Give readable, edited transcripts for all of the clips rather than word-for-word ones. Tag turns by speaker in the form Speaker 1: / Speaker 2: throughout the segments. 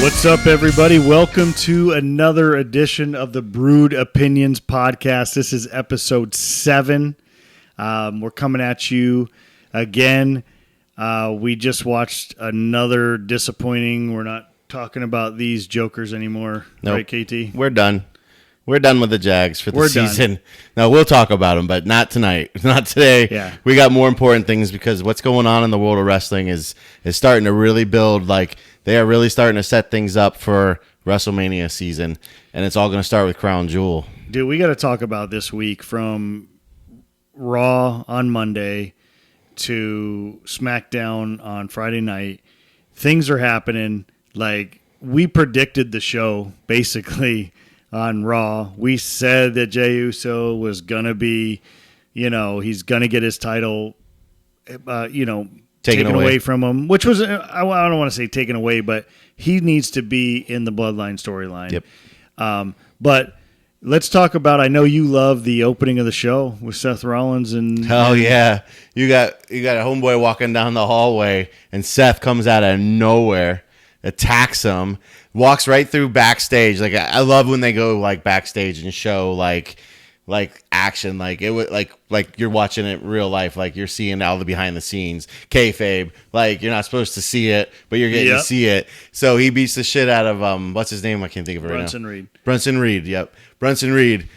Speaker 1: What's up, everybody? Welcome to another edition of the Brewed Opinions podcast. This is episode 7. We're coming at you again. We just watched another disappointing. We're not talking about these jokers anymore,
Speaker 2: Nope.
Speaker 1: right, KT?
Speaker 2: We're done. We're done with the Jags for the season.
Speaker 1: Done.
Speaker 2: No, we'll talk about them, but not tonight. Not today.
Speaker 1: Yeah.
Speaker 2: We got more important things because what's going on in the world of wrestling is starting to really build. Like, they are really starting to set things up for WrestleMania season, and it's all going to start with Crown Jewel.
Speaker 1: Dude, we got to talk about this week from Raw on Monday to SmackDown on Friday night. Things are happening. Like, we predicted the show, basically, on Raw. We said that Jey Uso was going to be, he's going to get his title, taken away from him, which was, I don't want to say taken away, but he needs to be in the Bloodline storyline.
Speaker 2: Yep.
Speaker 1: But let's talk about, I know you love the opening of the show with Seth Rollins and...
Speaker 2: Oh, yeah. You got a homeboy walking down the hallway, and Seth comes out of nowhere, attacks him, walks right through backstage. Like, I love when they go like backstage and show like action, like it would like you're watching it real life, like you're seeing all the behind the scenes kayfabe. Like, you're not supposed to see it, but you're getting to see it. So he beats the shit out of what's his name? I can't think of it right now. Bronson Reed. Yep, Bronson Reed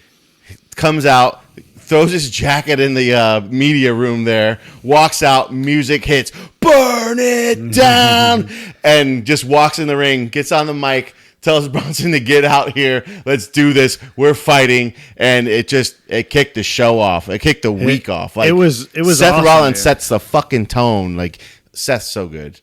Speaker 2: comes out, throws his jacket in the media room there, walks out, music hits, burn it down, and just walks in the ring, gets on the mic, tells Bronson to get out here, let's do this, we're fighting, and it kicked the show off. It kicked the week off. Like, it was Seth
Speaker 1: awesome,
Speaker 2: Rollins sets the fucking tone. Like, Seth's so good.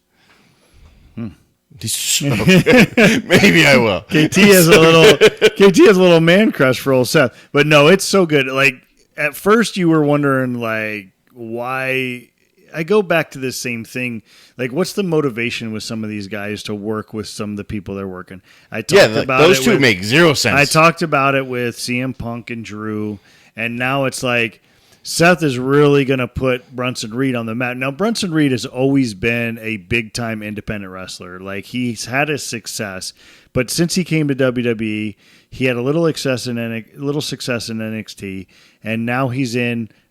Speaker 2: He's so good. Maybe I will.
Speaker 1: KT has a little man crush for old Seth. But no, it's so good. Like, at first you were wondering, like, why. I go back to this same thing. Like, what's the motivation with some of these guys to work with some of the people they're working?
Speaker 2: Those two make zero sense.
Speaker 1: I talked about it with CM Punk and Drew, and now it's like Seth is really going to put Bronson Reed on the map. Now, Bronson Reed has always been a big-time independent wrestler. Like, he's had his success, but since he came to WWE, he had a little success in NXT, and now he's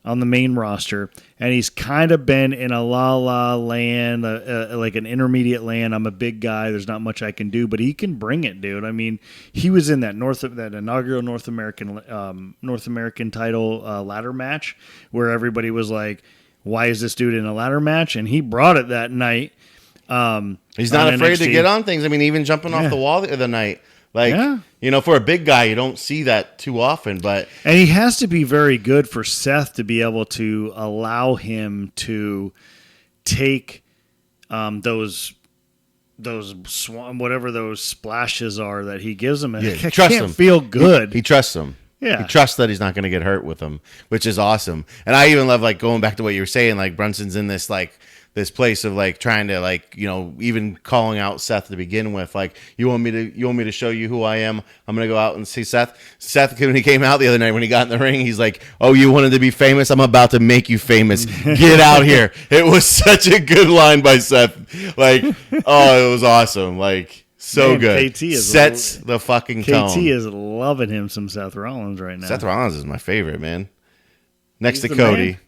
Speaker 1: on the main roster, and he's kind of been in a la land, like an intermediate land. I'm a big guy. There's not much I can do, but he can bring it, dude. I mean, he was in that inaugural North American title ladder match where everybody was like, "Why is this dude in a ladder match?" And he brought it that night.
Speaker 2: He's not afraid to get on things. I mean, even jumping off the wall the other night. Like, for a big guy, you don't see that too often. And
Speaker 1: he has to be very good for Seth to be able to allow him to take those whatever those splashes are that he gives him.
Speaker 2: Yeah,
Speaker 1: he can't feel good.
Speaker 2: He trusts him.
Speaker 1: Yeah.
Speaker 2: He trusts that he's not going to get hurt with him, which is awesome. And I even love, like, going back to what you were saying, like, Brunson's in this, like, this place of, like, trying to, like, even calling out Seth to begin with. Like, you want me to show you who I am? I'm going to go out and see Seth. Seth, when he came out the other night, when he got in the ring, he's like, "Oh, you wanted to be famous? I'm about to make you famous. Get out here." It was such a good line by Seth. Like, oh, it was awesome. Like, so good.
Speaker 1: KT
Speaker 2: sets the fucking tone.
Speaker 1: KT is loving him some Seth Rollins right now.
Speaker 2: Seth Rollins is my favorite, man. Next to Cody.
Speaker 1: Man.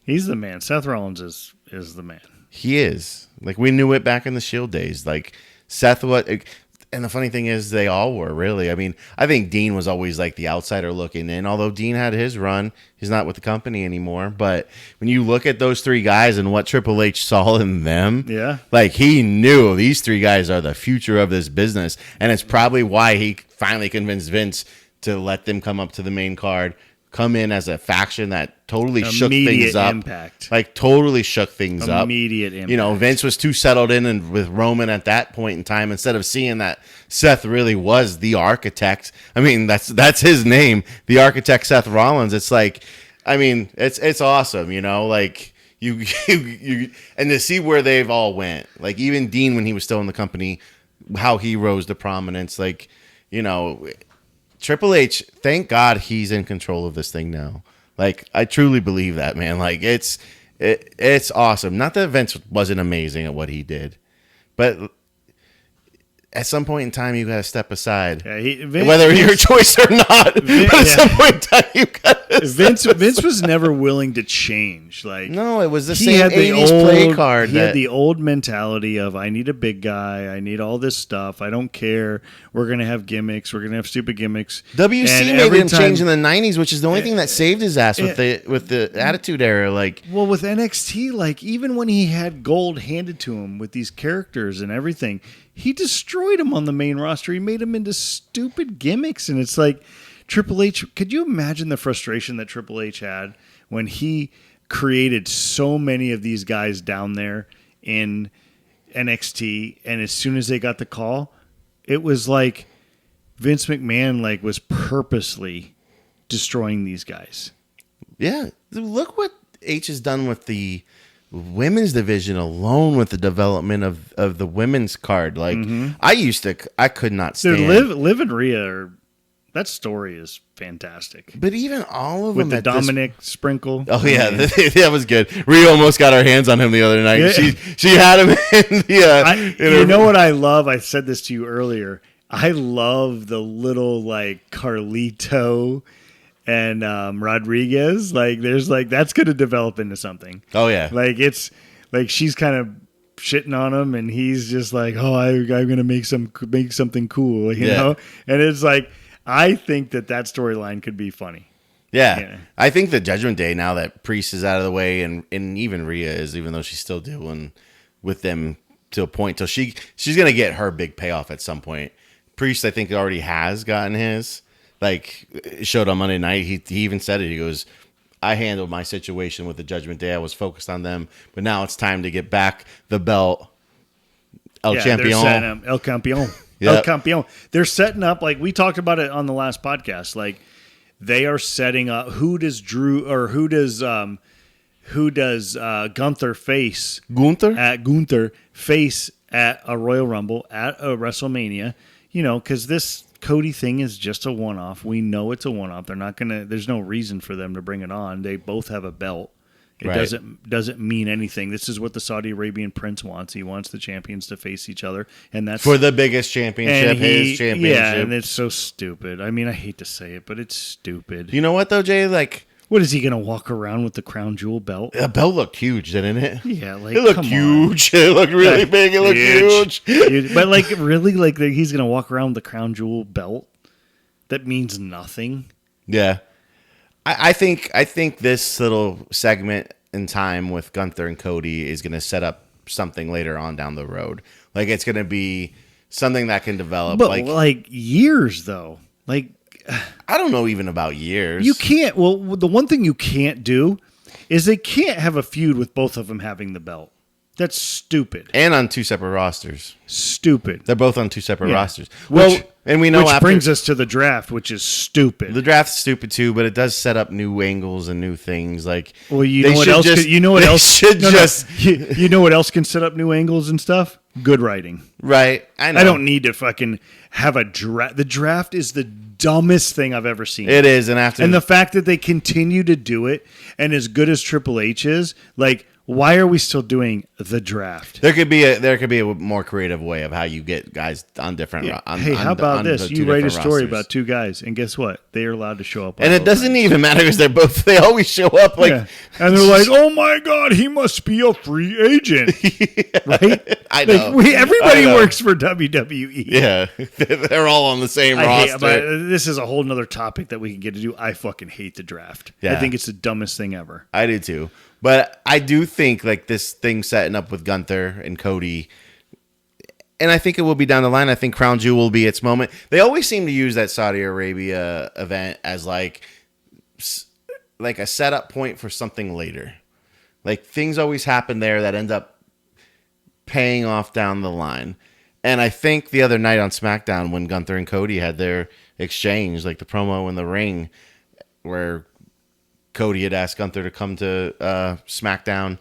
Speaker 1: He's the man. Seth Rollins is the man.
Speaker 2: He is. Like, we knew it back in the Shield days. Like, Seth, and the funny thing is, they all were, really. I mean, I think Dean was always, like, the outsider looking in. Although Dean had his run, he's not with the company anymore. But when you look at those three guys and what Triple H saw in them, like, he knew these three guys are the future of this business. And it's probably why he finally convinced Vince to let them come up to the main card, come in as a faction that totally shook things up.
Speaker 1: Impact.
Speaker 2: Like, totally shook things up.
Speaker 1: Immediate impact.
Speaker 2: Vince was too settled in and with Roman at that point in time, instead of seeing that Seth really was the architect. I mean, that's his name, the architect Seth Rollins. It's like, I mean, it's awesome, like you and to see where they've all went. Like, even Dean, when he was still in the company, how he rose to prominence. Like, Triple H, thank God he's in control of this thing now. Like, I truly believe that, man. Like, it's awesome. Not that Vince wasn't amazing at what he did, but at some point in time, you got to step aside.
Speaker 1: Yeah,
Speaker 2: whether your choice or not. But at some point in time, you got to
Speaker 1: Vince was never willing to change. Like,
Speaker 2: no, it was the
Speaker 1: he
Speaker 2: same
Speaker 1: had the
Speaker 2: 80s play card.
Speaker 1: He had the old mentality of, I need a big guy. I need all this stuff. I don't care. We're going to have gimmicks. We're going to have stupid gimmicks.
Speaker 2: WC made him change in the 90s, which is the only thing that saved his ass with the Attitude Era. Like,
Speaker 1: well, with NXT, like, even when he had gold handed to him with these characters and everything, he destroyed him on the main roster. He made him into stupid gimmicks. And it's like, Triple H, could you imagine the frustration that Triple H had when he created so many of these guys down there in NXT, and as soon as they got the call, it was like Vince McMahon like was purposely destroying these guys.
Speaker 2: Yeah, look what H has done with the women's division alone, with the development of the women's card. Like, I could not stand.
Speaker 1: Dude, Liv and Rhea that story is fantastic.
Speaker 2: But even all of
Speaker 1: with
Speaker 2: them
Speaker 1: the Dominic sprinkle.
Speaker 2: Oh yeah, that was good. Rhea almost got our hands on him the other night. Yeah. She had him in the.
Speaker 1: You know what I love? I said this to you earlier. I love the little like Carlito and Rodriguez. Like, there's like that's going to develop into something.
Speaker 2: Oh yeah,
Speaker 1: like it's like she's kind of shitting on him, and he's just like, oh, I'm going to make something cool, you know. And it's like, I think that storyline could be funny.
Speaker 2: Yeah. I think the Judgment Day, now that Priest is out of the way, and even Rhea is, even though she's still dealing with them to a point, till she's going to get her big payoff at some point. Priest, I think, already has gotten his. Like, showed on Monday night, he even said it. He goes, I handled my situation with the Judgment Day. I was focused on them, but now it's time to get back the belt. El Campeon.
Speaker 1: El Campeon.
Speaker 2: Yep.
Speaker 1: El Campeon. They're setting up, like we talked about it on the last podcast. Like, they are setting up. Who does Gunther face? Gunther face at a Royal Rumble, at a WrestleMania. You know, because this Cody thing is just a one-off. We know it's a one-off. They're not gonna. There's no reason for them to bring it on. They both have a belt. It doesn't mean anything. This is what the Saudi Arabian prince wants. He wants the champions to face each other, and that's
Speaker 2: for the biggest championship, his championship.
Speaker 1: Yeah, and it's so stupid. I mean, I hate to say it, but it's stupid.
Speaker 2: You know what though, Jay? Like,
Speaker 1: what is he going to walk around with the crown jewel belt?
Speaker 2: The belt looked huge, didn't it?
Speaker 1: Yeah, like
Speaker 2: it looked huge. It looked really big. It looked huge.
Speaker 1: But like, really, like he's going to walk around with the crown jewel belt? That means nothing.
Speaker 2: Yeah. I think this little segment in time with Gunther and Cody is going to set up something later on down the road. Like, it's going to be something that can develop.
Speaker 1: But like years, though. Like,
Speaker 2: I don't know even about years.
Speaker 1: You can't. Well, the one thing you can't do is they can't have a feud with both of them having the belt. That's stupid.
Speaker 2: And on two separate rosters.
Speaker 1: Stupid.
Speaker 2: They're both on two separate rosters.
Speaker 1: And we know which brings us to the draft, which is stupid.
Speaker 2: The draft's stupid too, but it does set up new angles and new things. Like,
Speaker 1: well, you know what else? You know what else can set up new angles and stuff? Good writing.
Speaker 2: Right. I know.
Speaker 1: I don't need to fucking have a draft. The draft is the dumbest thing I've ever seen.
Speaker 2: It is, and
Speaker 1: the fact that they continue to do it, and as good as Triple H is, like, why are we still doing the draft?
Speaker 2: There could be a more creative way of how you get guys on different.
Speaker 1: How about this? You write a story about two guys, and guess what? They are allowed to show up.
Speaker 2: And it doesn't even matter because they always show up like,
Speaker 1: and they're like, oh my god, he must be a free agent, right?
Speaker 2: I know.
Speaker 1: Like, everybody works for WWE.
Speaker 2: Yeah, they're all on the same roster.
Speaker 1: But this is a whole nother topic that we can get to do. I fucking hate the draft. Yeah. I think it's the dumbest thing ever.
Speaker 2: I do too. But I do think like this thing setting up with Gunther and Cody, and I think it will be down the line. I think Crown Jewel will be its moment. They always seem to use that Saudi Arabia event as like a setup point for something later. Like, things always happen there that end up paying off down the line. And I think the other night on SmackDown, when Gunther and Cody had their exchange, like the promo in the ring, where Cody had asked Gunther to come to SmackDown,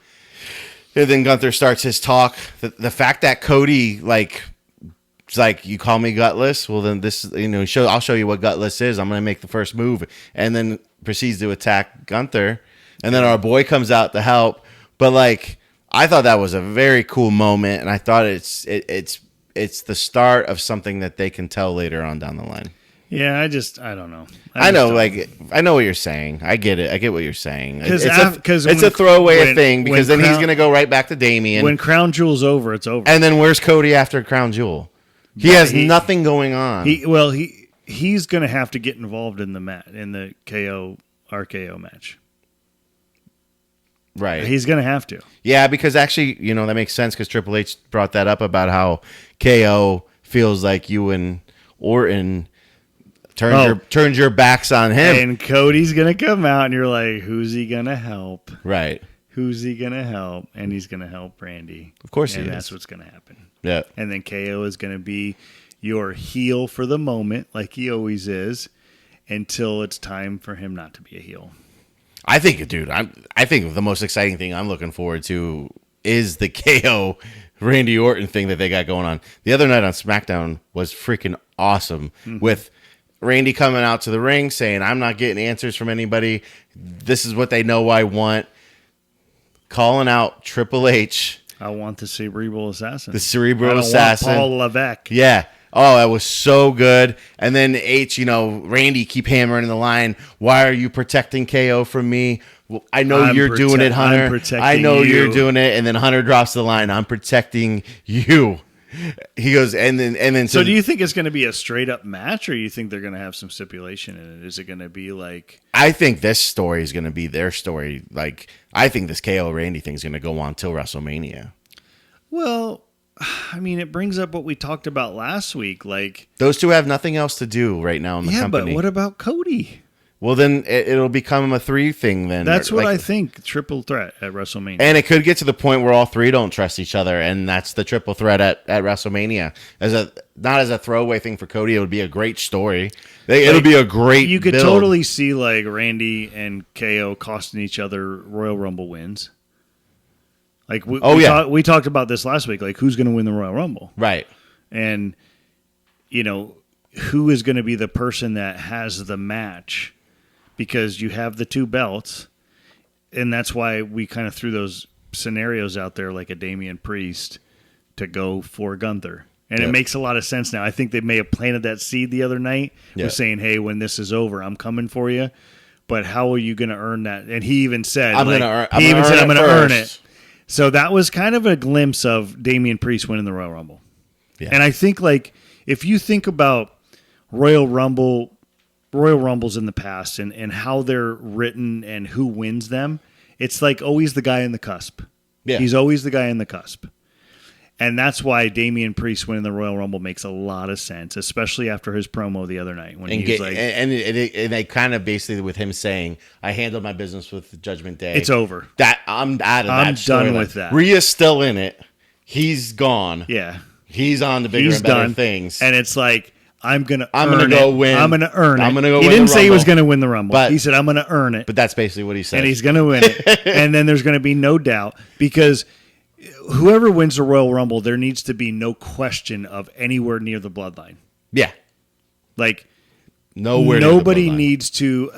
Speaker 2: and then Gunther starts his talk. The fact that Cody it's like, you call me gutless, well then this, I'll show you what gutless is. I'm gonna make the first move, and then proceeds to attack Gunther, and then our boy comes out to help. But like, I thought that was a very cool moment, and I thought it's it's the start of something that they can tell later on down the line.
Speaker 1: Yeah, I don't know.
Speaker 2: I know, I know what you're saying. I get it. I get what you're saying. It's
Speaker 1: a
Speaker 2: throwaway thing because then he's going to go right back to Damian.
Speaker 1: When Crown Jewel's over, it's over.
Speaker 2: And then where's Cody after Crown Jewel? He has nothing going on.
Speaker 1: He's going to have to get involved in the KO RKO match.
Speaker 2: Right.
Speaker 1: He's going to have to.
Speaker 2: Yeah, because actually, that makes sense because Triple H brought that up about how KO feels like you and Orton turned your backs on him.
Speaker 1: And Cody's going to come out and you're like, who's he going to help?
Speaker 2: Right.
Speaker 1: Who's he going to help? And he's going to help Randy.
Speaker 2: Of course he is.
Speaker 1: And that's what's going to happen.
Speaker 2: Yeah.
Speaker 1: And then KO is going to be your heel for the moment, like he always is, until it's time for him not to be a heel.
Speaker 2: I think the most exciting thing I'm looking forward to is the KO Randy Orton thing that they got going on. The other night on SmackDown was freaking awesome with Randy coming out to the ring saying, I'm not getting answers from anybody. This is what they know I want. Calling out Triple H.
Speaker 1: I want the Cerebral Assassin.
Speaker 2: The Cerebral Assassin.
Speaker 1: Want Paul Levesque.
Speaker 2: Yeah. Oh, that was so good. And then Randy keep hammering the line. Why are you protecting KO from me? Well, I know you're doing it, Hunter. I know you're doing it. And then Hunter drops the line. I'm protecting you. He goes, and then.
Speaker 1: So do you think it's going to be a straight up match, or do you think they're going to have some stipulation in it? Is it going to be like?
Speaker 2: I think this story is going to be their story. Like, I think this KO Randy thing is going to go on till WrestleMania.
Speaker 1: Well, I mean, it brings up what we talked about last week. Like,
Speaker 2: those two have nothing else to do right now in the company.
Speaker 1: Yeah, but what about Cody?
Speaker 2: Well, then it'll become a 3 thing then.
Speaker 1: That's what I think. Triple threat at WrestleMania.
Speaker 2: And it could get to the point where all 3 don't trust each other, and that's the triple threat at WrestleMania. Not as a throwaway thing for Cody, it would be a great story. It'll be a great
Speaker 1: You could
Speaker 2: build.
Speaker 1: totally see like Randy and KO costing each other Royal Rumble wins. Like we talked about this last week. Like, who's going to win the Royal Rumble?
Speaker 2: Right.
Speaker 1: And, who is going to be the person that has the match? Because you have the 2 belts, and that's why we kind of threw those scenarios out there, like a Damian Priest to go for Gunther. And it makes a lot of sense now. I think they may have planted that seed the other night with saying, hey, when this is over, I'm coming for you. But how are you going to earn that? And he even said, I'm going to earn it. So that was kind of a glimpse of Damian Priest winning the Royal Rumble. Yeah. And I think, like, if you think about Royal Rumbles in the past and how they're written and who wins them, it's like always the guy in the cusp. Yeah. He's always the guy in the cusp. And that's why Damian Priest winning the Royal Rumble makes a lot of sense, especially after his promo the other night when he was like,
Speaker 2: and they kind of basically with him saying, "I handled my business with Judgment Day.
Speaker 1: It's over.
Speaker 2: That I'm out of that.
Speaker 1: I'm done with that.
Speaker 2: Rhea's still in it. He's gone.
Speaker 1: Yeah,
Speaker 2: he's on the bigger and better things.
Speaker 1: And it's like, I'm gonna
Speaker 2: go win.
Speaker 1: I'm gonna earn it.
Speaker 2: I'm gonna go.
Speaker 1: He
Speaker 2: win
Speaker 1: didn't
Speaker 2: the
Speaker 1: say he
Speaker 2: Rumble.
Speaker 1: was gonna win the Rumble. But he said, I'm gonna earn it.
Speaker 2: But that's basically what he said.
Speaker 1: And he's gonna win it. And then there's gonna be no doubt, because whoever wins the Royal Rumble, there needs to be no question of anywhere near the Bloodline.
Speaker 2: Yeah.
Speaker 1: Like,
Speaker 2: nowhere.
Speaker 1: Nobody needs to,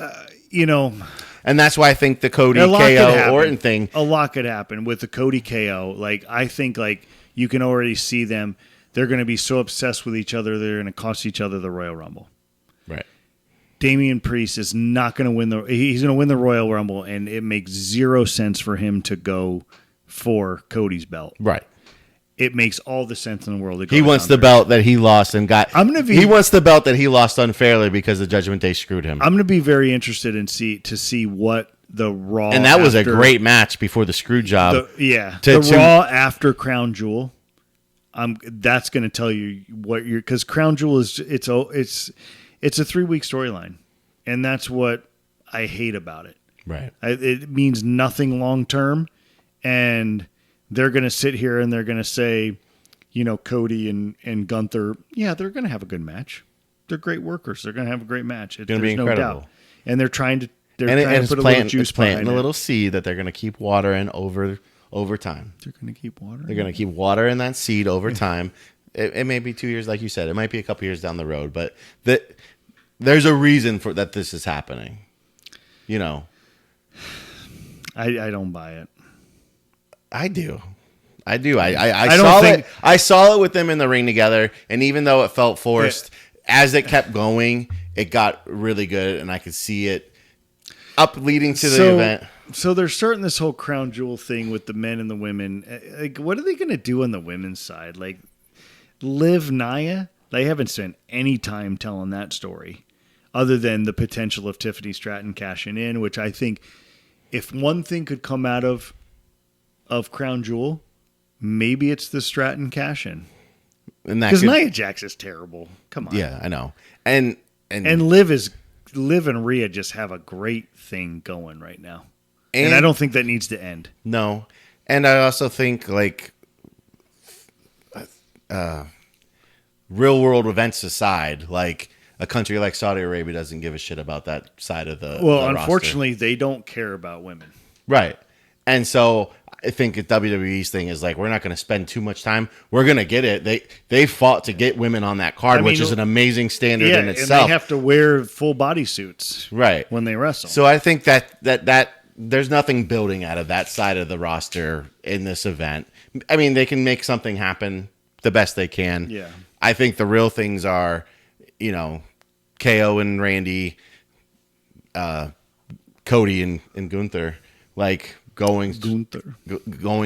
Speaker 2: And that's why I think the Cody KO Orton thing.
Speaker 1: A lot could happen with the Cody KO. Like, I think, like, you can already see them. They're going to be so obsessed with each other, they're going to cost each other the Royal Rumble.
Speaker 2: Right.
Speaker 1: Damian Priest is not going to win he's going to win the Royal Rumble, and it makes zero sense for him to go for Cody's belt.
Speaker 2: Right.
Speaker 1: It makes all the sense in the world.
Speaker 2: He wants the belt that he lost and got. He wants the belt that he lost unfairly because the Judgment Day screwed him.
Speaker 1: I'm going to be very interested to see what the Raw.
Speaker 2: And that was a great match before the screw job.
Speaker 1: The Raw after Crown Jewel. That's going to tell you what you're, because Crown Jewel is it's a 3-week storyline, and that's what I hate about it.
Speaker 2: Right.
Speaker 1: It means nothing long term. And they're going to sit here and they're going to say, Cody and Gunther, yeah, they're going to have a good match. They're great workers. They're going to have a great match.
Speaker 2: It's going to be incredible. No doubt.
Speaker 1: And they're trying to put a little juice behind
Speaker 2: a little seed that they're going to keep watering over time.
Speaker 1: They're going to keep watering.
Speaker 2: They're going to keep watering that seed over time. It may be 2 years, like you said. It might be a couple years down the road, but there's a reason for that this is happening.
Speaker 1: I don't buy it.
Speaker 2: I do. I do. I saw it with them in the ring together, and even though it felt forced, as it kept going, it got really good, and I could see it up leading to the event.
Speaker 1: So they're starting this whole crown jewel thing with the men and the women. Like, what are they going to do on the women's side? Like, Liv Nia, they haven't spent any time telling that story, other than the potential of Tiffany Stratton cashing in, which I think, if one thing could come out of Crown Jewel, maybe it's the Stratton cash in. Because Nia Jax is terrible. Come on.
Speaker 2: Yeah, I know. And
Speaker 1: Liv and Rhea just have a great thing going right now. And I don't think that needs to end.
Speaker 2: No. And I also think, like, real world events aside, like, a country like Saudi Arabia doesn't give a shit about that side of the
Speaker 1: unfortunately, they don't care about women.
Speaker 2: Right. And so I think WWE's thing is like, we're not going to spend too much time. We're going to get it. They fought to get women on that card, which is an amazing standard in itself.
Speaker 1: And they have to wear full body suits when they wrestle.
Speaker 2: So I think that there's nothing building out of that side of the roster in this event. I mean, they can make something happen the best they can.
Speaker 1: Yeah.
Speaker 2: I think the real things are, you know, KO and Randy, Cody and Gunther, like going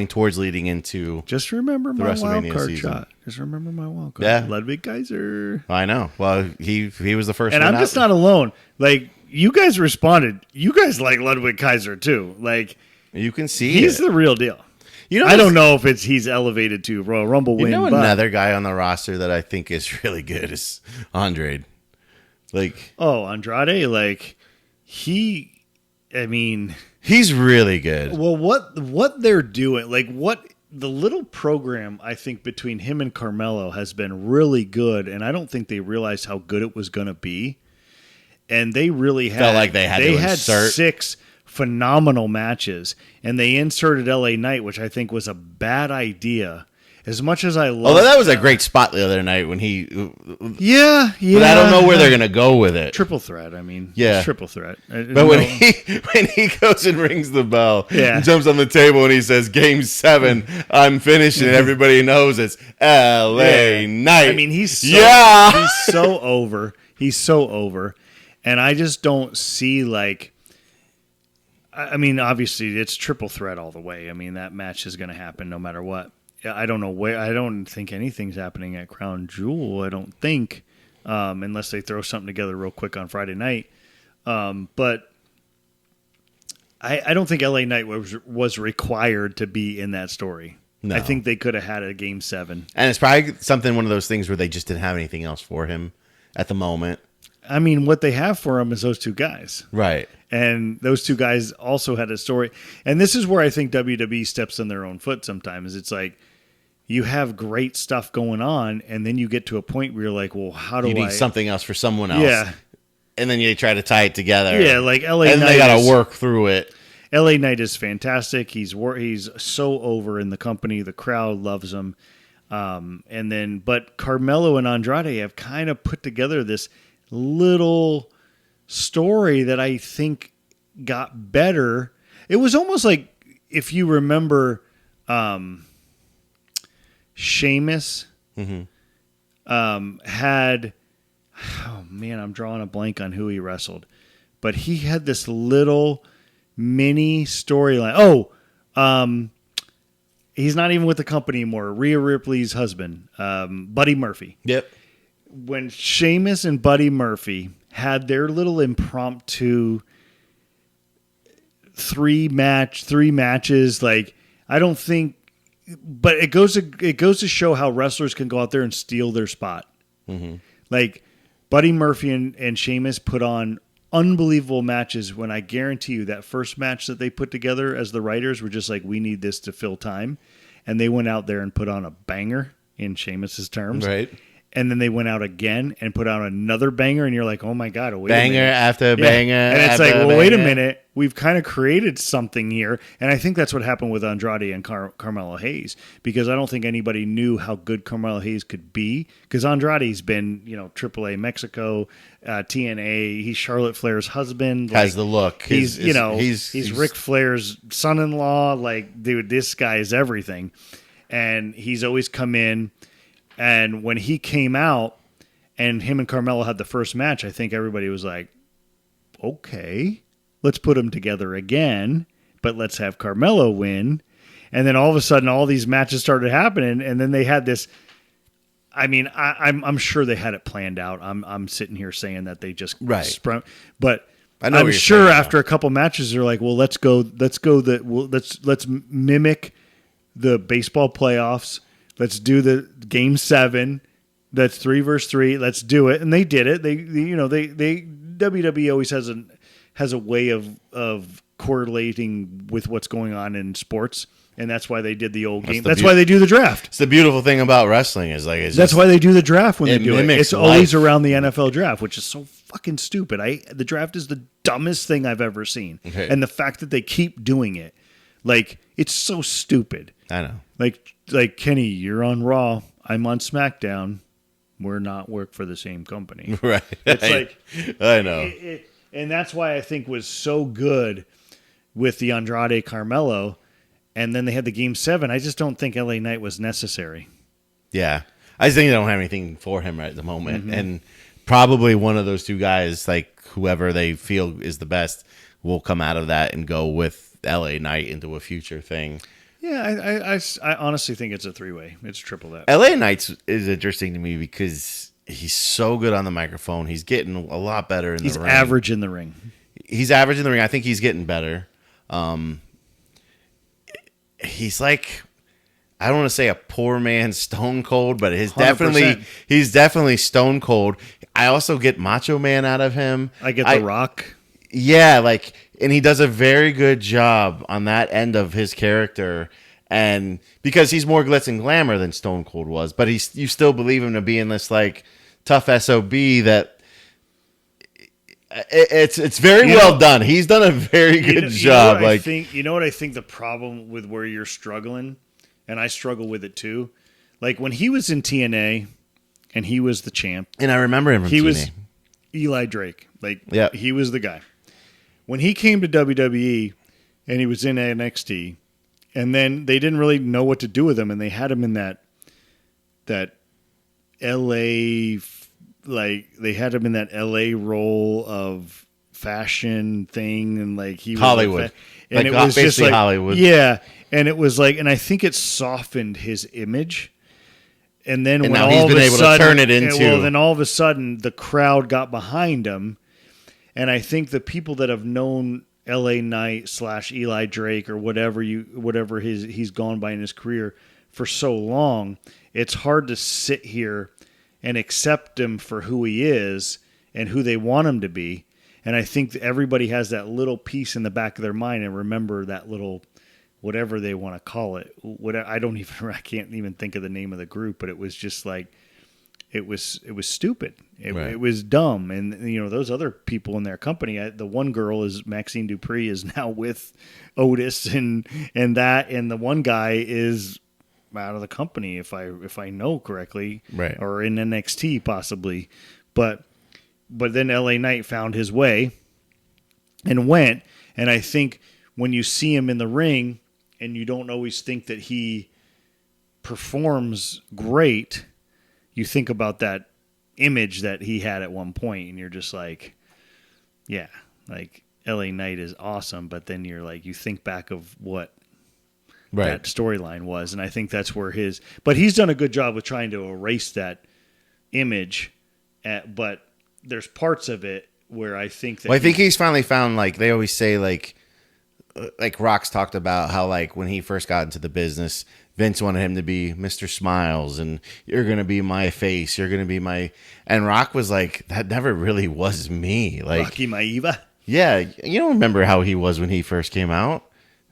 Speaker 2: towards leading into
Speaker 1: just remember
Speaker 2: the
Speaker 1: my
Speaker 2: WrestleMania
Speaker 1: wild card
Speaker 2: season.
Speaker 1: Shot. Just remember my wild card.
Speaker 2: Yeah,
Speaker 1: Ludwig Kaiser.
Speaker 2: I know. Well, he was the first,
Speaker 1: and
Speaker 2: one
Speaker 1: I'm just not alone. Like, you guys responded. You guys like Ludwig Kaiser too. Like,
Speaker 2: you can see
Speaker 1: he's the real deal. You know, I don't know if he's elevated to Royal Rumble win.
Speaker 2: You know, another guy on the roster that I think is really good is Andrade. Like,
Speaker 1: Andrade, like he's
Speaker 2: really good.
Speaker 1: Well, what they're doing, like what the little program I think between him and Carmelo has been really good, and I don't think they realized how good it was going to be. And they really
Speaker 2: felt like they had
Speaker 1: 6 phenomenal matches, and they inserted LA Knight, which I think was a bad idea. As much as I love,
Speaker 2: although that was a great spot the other night when he,
Speaker 1: yeah.
Speaker 2: But I don't know where they're gonna go with it.
Speaker 1: Triple threat, I mean,
Speaker 2: yeah,
Speaker 1: triple threat.
Speaker 2: But when he goes and rings the bell, and jumps on the table and he says, "Game 7, I'm finishing," and everybody knows it's LA Knight.
Speaker 1: I mean, he's so over. He's so over, and I just don't see like. I mean, obviously, it's triple threat all the way. I mean, that match is going to happen no matter what. I don't know where. I don't think anything's happening at Crown Jewel. I don't think, unless they throw something together real quick on Friday night. But I don't think LA Knight was required to be in that story. No. I think they could have had a Game 7.
Speaker 2: And it's probably one of those things where they just didn't have anything else for him at the moment.
Speaker 1: I mean, what they have for him is those 2 guys.
Speaker 2: Right.
Speaker 1: And those 2 guys also had a story. And this is where I think WWE steps on their own foot sometimes. It's like, you have great stuff going on, and then you get to a point where you're like, well, how do I...
Speaker 2: You need something else for someone else.
Speaker 1: Yeah.
Speaker 2: And then you try to tie it together.
Speaker 1: Yeah, like LA Knight.
Speaker 2: And they got to work through it.
Speaker 1: LA Knight is fantastic. He's so over in the company. The crowd loves him. But Carmelo and Andrade have kind of put together this little story that I think got better. It was almost like, if you remember... Sheamus had, I'm drawing a blank on who he wrestled, but he had this little mini storyline. He's not even with the company anymore. Rhea Ripley's husband, Buddy Murphy.
Speaker 2: Yep.
Speaker 1: When Sheamus and Buddy Murphy had their little impromptu 3 matches, like, I don't think. But it goes to show how wrestlers can go out there and steal their spot. Mm-hmm. Like, Buddy Murphy and Sheamus put on unbelievable matches when I guarantee you that first match that they put together as the writers were just like, we need this to fill time. And they went out there and put on a banger in Sheamus's terms.
Speaker 2: Right.
Speaker 1: And then they went out again and put out another banger, and you're like, oh my God, wait
Speaker 2: banger
Speaker 1: a minute.
Speaker 2: After banger.
Speaker 1: And it's like, well, wait a minute. We've kind of created something here. And I think that's what happened with Andrade and Carmelo Hayes, because I don't think anybody knew how good Carmelo Hayes could be, because Andrade's been, AAA Mexico, TNA. He's Charlotte Flair's husband.
Speaker 2: Has the look.
Speaker 1: He's Ric Flair's son-in-law. Like, dude, this guy is everything. and he's always come in. And when he came out, and him and Carmelo had the first match, I think everybody was like, "Okay, let's put them together again, but let's have Carmelo win." And then all of a sudden, all these matches started happening, and then they had this. I mean, I'm sure they had it planned out. I'm sitting here saying that they just sprung, but I'm sure after a couple matches, they're like, "Well, let's mimic the baseball playoffs. Let's do the game 7. That's 3 versus 3. Let's do it." And they did it. They WWE always has a way of correlating with what's going on in sports. And that's why they did the old game. That's why they do the draft.
Speaker 2: It's the beautiful thing about wrestling is like
Speaker 1: that's why they do the draft when they do it. It's always around the NFL draft, which is so fucking stupid. The draft is the dumbest thing I've ever seen, and the fact that they keep doing it, like it's so stupid.
Speaker 2: I know.
Speaker 1: Like Kenny, you're on Raw. I'm on SmackDown. We're not work for the same company,
Speaker 2: right?
Speaker 1: It's like
Speaker 2: I know,
Speaker 1: and that's why I think was so good with the Andrade Carmelo. And then they had the game 7. I just don't think LA Knight was necessary.
Speaker 2: Yeah. I just think they don't have anything for him right at the moment. Mm-hmm. And probably one of those two guys, like whoever they feel is the best, will come out of that and go with LA Knight into a future thing.
Speaker 1: Yeah, I honestly think it's a 3-way. It's triple that.
Speaker 2: LA Knight is interesting to me because he's so good on the microphone. He's getting a lot better in the ring.
Speaker 1: He's average in the ring.
Speaker 2: He's average in the ring. I think he's getting better. He's like, I don't want to say a poor man's Stone Cold, but he's
Speaker 1: 100%.
Speaker 2: definitely Stone Cold. I also get Macho Man out of him.
Speaker 1: I get The Rock.
Speaker 2: Yeah, and he does a very good job on that end of his character, and because he's more glitz and glamour than Stone Cold was, but you still believe him to be in this like tough SOB that. It's very well done. He's done a very good job.
Speaker 1: You know what I think the problem with where you're struggling, and I struggle with it too. Like when he was in TNA, and he was the champ,
Speaker 2: and I remember him from TNA.
Speaker 1: He was Eli Drake. He was the guy. When he came to WWE, and he was in NXT, and then they didn't really know what to do with him, and they had him in that LA. They had him in that LA role of fashion thing, and he was
Speaker 2: Hollywood,
Speaker 1: and it was just
Speaker 2: Hollywood.
Speaker 1: Yeah, and it was and I think it softened his image. And then when
Speaker 2: now
Speaker 1: all
Speaker 2: he's been
Speaker 1: of a
Speaker 2: able
Speaker 1: sudden,
Speaker 2: to turn it into.
Speaker 1: Well, then all of a sudden the crowd got behind him, and I think the people that have known LA Knight / Eli Drake or whatever he's gone by in his career for so long, it's hard to sit here and accept him for who he is and who they want him to be. And I think that everybody has that little piece in the back of their mind and remember that little, whatever they want to call it. I can't even think of the name of the group, but it was just it was stupid. It was dumb. And those other people in their company, the one girl is Maxine Dupree is now with Otis and the one guy is out of the company, if I know correctly,
Speaker 2: right?
Speaker 1: Or in NXT possibly, but then LA Knight found his way and went. And I think when you see him in the ring, and you don't always think that he performs great, you think about that image that he had at one point, and you're just like, yeah, LA Knight is awesome. But then you think back of what. Right. That storyline was, and I think that's where but he's done a good job with trying to erase that image, but there's parts of it where I think that
Speaker 2: I think he's finally found, they always say, Rock's talked about how, when he first got into the business, Vince wanted him to be Mr. Smiles, and you're going to be my face, you're going to be my, and Rock was like, that never really was me.
Speaker 1: Rocky Maivia?
Speaker 2: Yeah, you don't remember how he was when he first came out?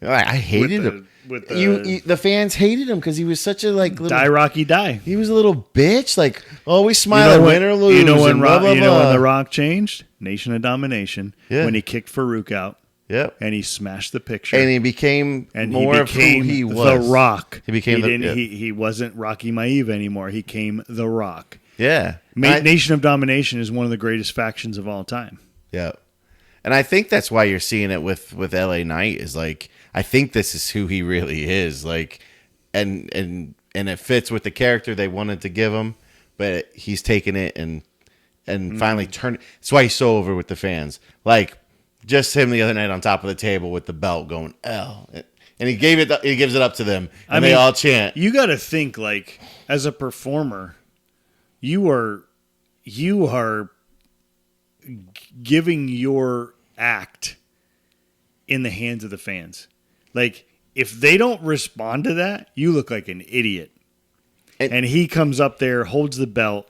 Speaker 2: I hated him. The fans hated him because he was such a little
Speaker 1: die Rocky die.
Speaker 2: He was a little bitch, always smiling, win or lose.
Speaker 1: You know when The Rock changed? Nation of Domination.
Speaker 2: Yeah.
Speaker 1: When he kicked Farouk out.
Speaker 2: Yep.
Speaker 1: And he smashed the picture.
Speaker 2: And he became more of who he was.
Speaker 1: The Rock.
Speaker 2: He became
Speaker 1: he wasn't Rocky Maivia anymore. He came The Rock.
Speaker 2: Yeah.
Speaker 1: Nation of Domination is one of the greatest factions of all time.
Speaker 2: Yeah. And I think that's why you're seeing it with LA Knight is I think this is who he really is. and it fits with the character they wanted to give him, but he's taken it and finally turned. That's why he's so over with the fans. Like just him the other night on top of the table with the belt going L, and he gives it up to them, and they all chant.
Speaker 1: You got to think like as a performer, you are giving your act in the hands of the fans. Like if they don't respond to that, you look like an idiot. And he comes up there, holds the belt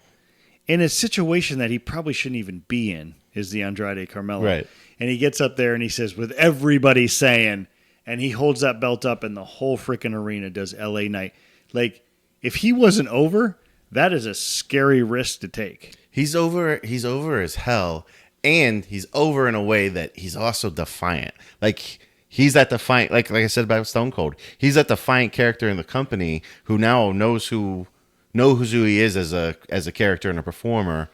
Speaker 1: in a situation that he probably shouldn't even be in, is the Andrade Carmelo.
Speaker 2: Right.
Speaker 1: And he gets up there and he says, with everybody saying, and he holds that belt up and the whole freaking arena does LA Night. Like, if he wasn't over, that is a scary risk to take.
Speaker 2: He's over as hell, and he's over in a way that he's also defiant. Like, he's that defiant, like I said about Stone Cold. He's that defiant character in the company who now knows who he is as a character and a performer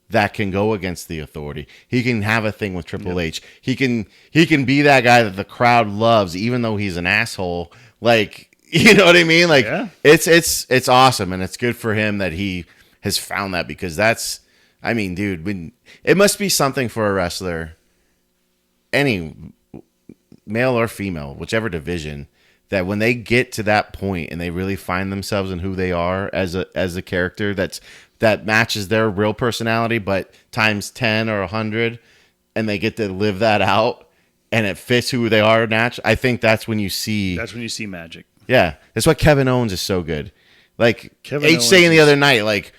Speaker 2: that can go against the authority. He can have a thing with Triple H. He can be that guy that the crowd loves, even though he's an asshole. Like, you know what I mean? Like, it's awesome, and it's good for him that he has found that, because that's, I mean, dude, it must be something for a wrestler, any male or female, whichever division, that when they get to that point and they really find themselves in who they are as a character that matches their real personality, but times 10 or 100, and they get to live that out, and it fits who they are naturally. I think that's when you see
Speaker 1: magic.
Speaker 2: Yeah, that's why Kevin Owens is so good. Like
Speaker 1: Kevin
Speaker 2: H
Speaker 1: Owens
Speaker 2: saying the other night, like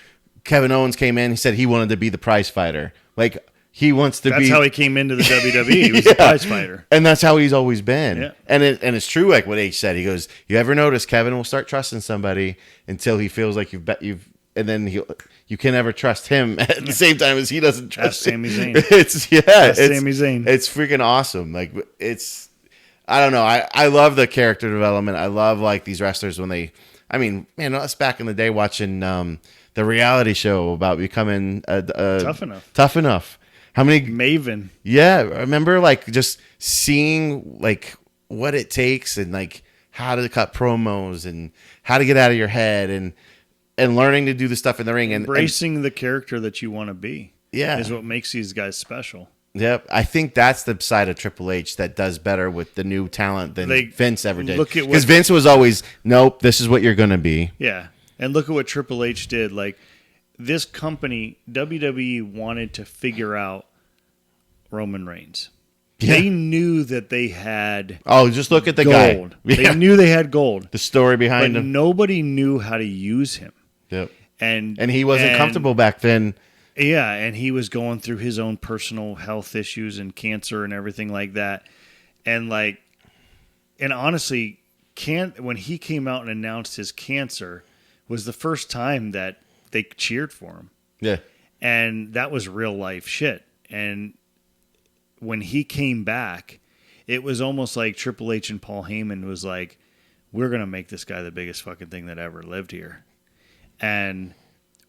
Speaker 2: Kevin Owens came in, he said he wanted to be the prize fighter. Like he wants to be.
Speaker 1: That's how he came into the WWE. He was a prize fighter,
Speaker 2: and that's how he's always been.
Speaker 1: Yeah.
Speaker 2: And it's true, like what H said. He goes, "You ever notice Kevin will start trusting somebody until he feels like and then you can never trust him at the same time as he doesn't trust
Speaker 1: Sami Zayn.
Speaker 2: It's
Speaker 1: Sami Zayn.
Speaker 2: It's freaking awesome. Like it's, I don't know. I love the character development. I love like these wrestlers when they. I mean, man, us back in the day watching the reality show about becoming tough enough. How many
Speaker 1: Maven?
Speaker 2: Yeah, I remember like just seeing like what it takes and like how to cut promos and how to get out of your head and learning to do the stuff in the ring and
Speaker 1: embracing the character that you want to be.
Speaker 2: Yeah,
Speaker 1: is what makes these guys special.
Speaker 2: Yep, I think that's the side of Triple H that does better with the new talent than Vince ever did. Because Vince was always, nope, this is what you're going to be.
Speaker 1: Yeah, and look at what Triple H did. Like this company, WWE wanted to figure out Roman Reigns. Yeah. They knew that they had
Speaker 2: just look at the
Speaker 1: gold.
Speaker 2: Guy. Yeah.
Speaker 1: They knew they had gold.
Speaker 2: The story behind him.
Speaker 1: Nobody knew how to use him.
Speaker 2: Yep.
Speaker 1: And
Speaker 2: he wasn't comfortable back then.
Speaker 1: Yeah, and he was going through his own personal health issues and cancer and everything like that. And honestly, when he came out and announced his cancer was the first time that they cheered for him.
Speaker 2: Yeah.
Speaker 1: And that was real life shit. And when he came back, it was almost like Triple H and Paul Heyman was like, we're going to make this guy the biggest fucking thing that ever lived here. And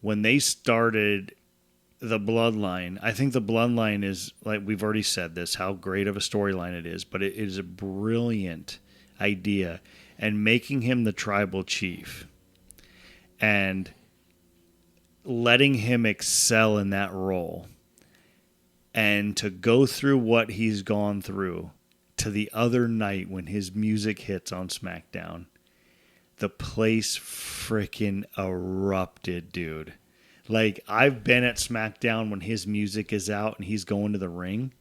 Speaker 1: when they started the Bloodline, I think the Bloodline is, like we've already said this, how great of a storyline it is, but it is a brilliant idea. And making him the tribal chief and letting him excel in that role and to go through what he's gone through to the other night when his music hits on SmackDown, the place freaking erupted, dude. Like, I've been at SmackDown when his music is out and he's going to the ring,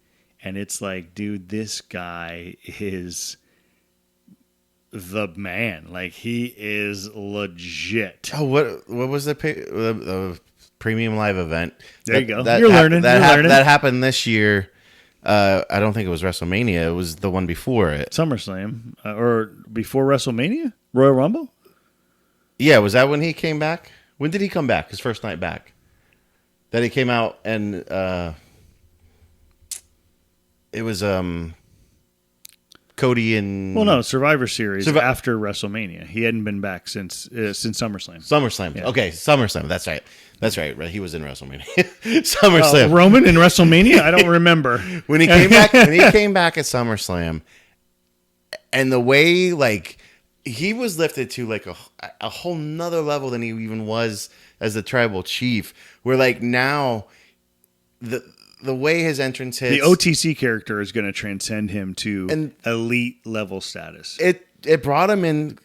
Speaker 1: and it's like, dude, this guy is the man. Like, he is legit.
Speaker 2: Oh, what was the premium live event?
Speaker 1: There you go. You're learning.
Speaker 2: That happened this year. I don't think it was WrestleMania. It was the one before it.
Speaker 1: SummerSlam. Or before WrestleMania? Royal Rumble?
Speaker 2: Yeah, was that when he came back? When did he come back? His first night back? That he came out and it was Cody and...
Speaker 1: Well, no, Survivor Series after WrestleMania. He hadn't been back since SummerSlam.
Speaker 2: SummerSlam. Yeah. Okay, SummerSlam. That's right. He was in WrestleMania. SummerSlam.
Speaker 1: Roman in WrestleMania? I don't remember.
Speaker 2: When he came back at SummerSlam, and the way, like, he was lifted to like a whole nother level than he even was as the tribal chief. Where like now the way his entrance hits,
Speaker 1: the OTC character is going to transcend him to
Speaker 2: and
Speaker 1: elite level status.
Speaker 2: It brought him in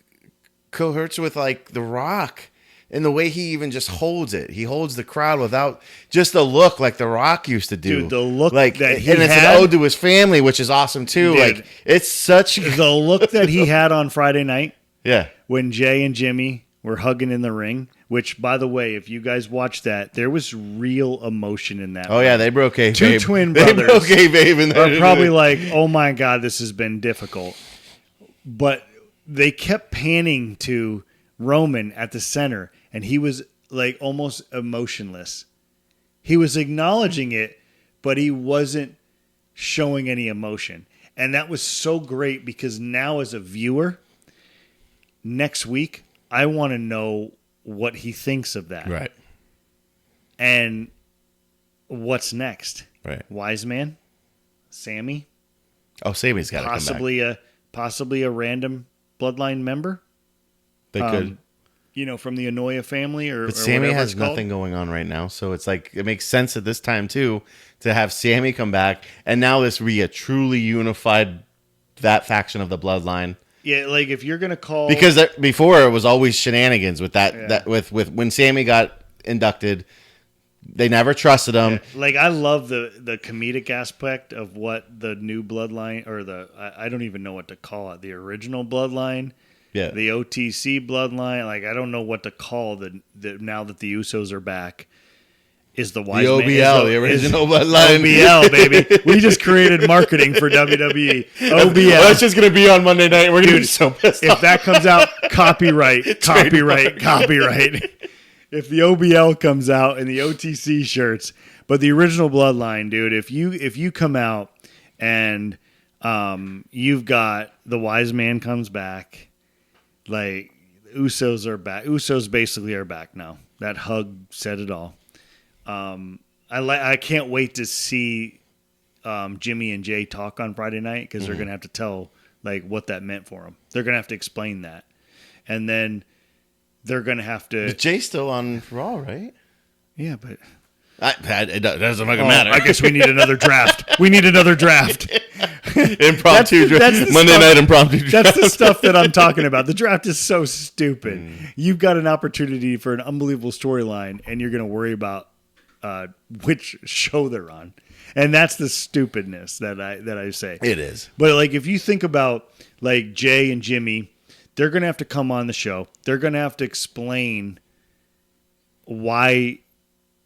Speaker 2: cohorts with like The Rock. And the way he even just holds it. He holds the crowd without just a look like The Rock used to do.
Speaker 1: Dude, the look
Speaker 2: like,
Speaker 1: that he
Speaker 2: and it's
Speaker 1: had,
Speaker 2: an ode to his family, which is awesome too.
Speaker 1: Dude,
Speaker 2: like it's such
Speaker 1: the look that he had on Friday night.
Speaker 2: Yeah.
Speaker 1: When Jay and Jimmy were hugging in the ring, which by the way, if you guys watch that, there was real emotion in that.
Speaker 2: Oh yeah, they broke kayfabe.
Speaker 1: Two twin brothers
Speaker 2: they broke kayfabe in
Speaker 1: are probably like, oh my God, this has been difficult. But they kept panning to Roman at the center, and he was like almost emotionless. He was acknowledging it, but he wasn't showing any emotion. And that was so great because now as a viewer, next week, I want to know what he thinks of that.
Speaker 2: Right.
Speaker 1: And what's next?
Speaker 2: Right.
Speaker 1: Wise Man? Sammy?
Speaker 2: Oh, Sammy's got to come back.
Speaker 1: Possibly a random Bloodline member?
Speaker 2: They could.
Speaker 1: From the Anoia family
Speaker 2: But Sammy has nothing going on right now, so it's like it makes sense at this time too to have Sammy come back, and now this be a truly unified that faction of the Bloodline.
Speaker 1: Yeah, like if you're gonna call
Speaker 2: because before it was always shenanigans with that with when Sammy got inducted, they never trusted him.
Speaker 1: Yeah. Like I love the comedic aspect of what the new Bloodline or I don't even know what to call it, the original Bloodline.
Speaker 2: Yeah.
Speaker 1: The OTC Bloodline, like I don't know what to call the now that the Usos are back. Is the Wise
Speaker 2: Man? The original Bloodline.
Speaker 1: OBL, baby. We just created marketing for WWE. OBL.
Speaker 2: That's just going to be on Monday night. We're going to be so pissed
Speaker 1: if
Speaker 2: off.
Speaker 1: that comes out, copyright. If the OBL comes out in the OTC shirts, but the original Bloodline, dude, if you come out and you've got the Wise Man comes back, like Usos are back. Usos basically are back now. That hug said it all. I can't wait to see Jimmy and Jay talk on Friday night because they're gonna have to tell like what that meant for them. They're gonna have to explain that, and then they're gonna have to.
Speaker 2: But Jay's still on Raw, right?
Speaker 1: Yeah, but
Speaker 2: it doesn't fucking matter.
Speaker 1: I guess we need another draft.
Speaker 2: Impromptu draft. Monday night impromptu draft.
Speaker 1: That's the stuff that I'm talking about. The draft is so stupid. You've got an opportunity for an unbelievable storyline, and you're going to worry about which show they're on. And that's the stupidness that I say.
Speaker 2: It is.
Speaker 1: But like if you think about like Jay and Jimmy, they're going to have to come on the show. They're going to have to explain why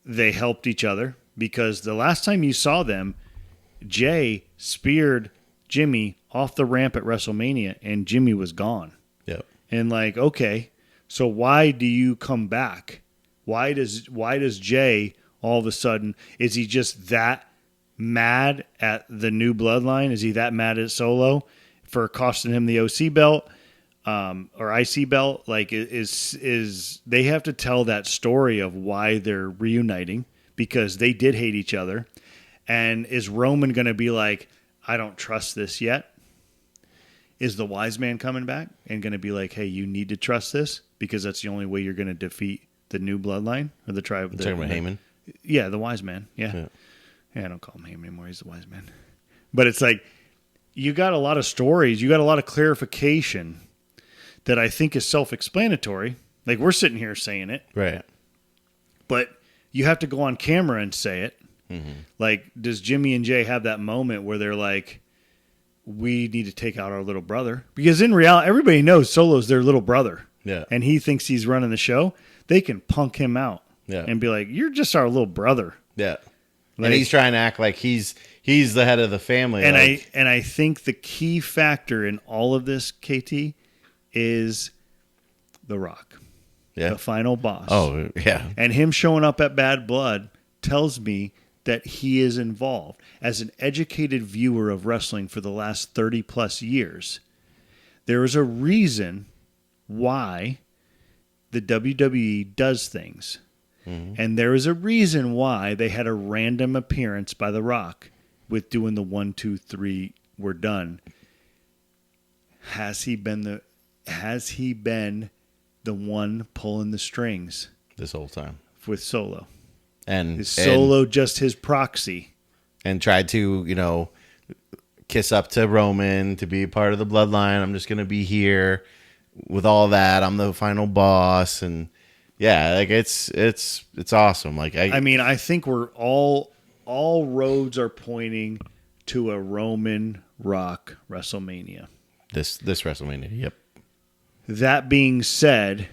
Speaker 1: they helped each other, because the last time you saw them, Jay speared Jimmy off the ramp at WrestleMania and Jimmy was gone.
Speaker 2: Yep.
Speaker 1: And like, okay, so why do you come back? Why does Jay all of a sudden, is he just that mad at the new Bloodline? Is he that mad at Solo for costing him the OC belt? Or IC belt, like is they have to tell that story of why they're reuniting, because they did hate each other. And is Roman going to be like, I don't trust this yet? Is the Wise Man coming back and going to be like, hey, you need to trust this because that's the only way you're going to defeat the new Bloodline or the tribe?
Speaker 2: You're talking about Heyman?
Speaker 1: Yeah, the Wise Man. Yeah, I don't call him Heyman anymore. He's the Wise Man. But it's like you got a lot of stories. You got a lot of clarification that I think is self-explanatory. Like we're sitting here saying it.
Speaker 2: Right.
Speaker 1: But you have to go on camera and say it.
Speaker 2: Mm-hmm.
Speaker 1: Like, does Jimmy and Jay have that moment where they're like, we need to take out our little brother? Because in reality, everybody knows Solo's their little brother.
Speaker 2: Yeah.
Speaker 1: And he thinks he's running the show. They can punk him out.
Speaker 2: Yeah.
Speaker 1: And be like, you're just our little brother.
Speaker 2: Yeah.
Speaker 1: Like,
Speaker 2: and he's trying to act like he's the head of the family.
Speaker 1: And
Speaker 2: like,
Speaker 1: I think the key factor in all of this, KT, is The Rock.
Speaker 2: Yeah.
Speaker 1: The final boss.
Speaker 2: Oh, yeah.
Speaker 1: And him showing up at Bad Blood tells me that he is involved. As an educated viewer of wrestling for the last 30 plus years, there is a reason why the WWE does things. Mm-hmm. And there is a reason why they had a random appearance by The Rock with doing the 1, 2, 3, we're done. Has he been has he been the one pulling the strings
Speaker 2: this whole time
Speaker 1: with Solo?
Speaker 2: And
Speaker 1: Is Solo just his proxy?
Speaker 2: And tried to, kiss up to Roman to be part of the bloodline. I'm just going to be here with all that. I'm the final boss. And yeah, like it's awesome. Like,
Speaker 1: I think we're all roads are pointing to a Roman Rock WrestleMania.
Speaker 2: This WrestleMania. Yep.
Speaker 1: That being said,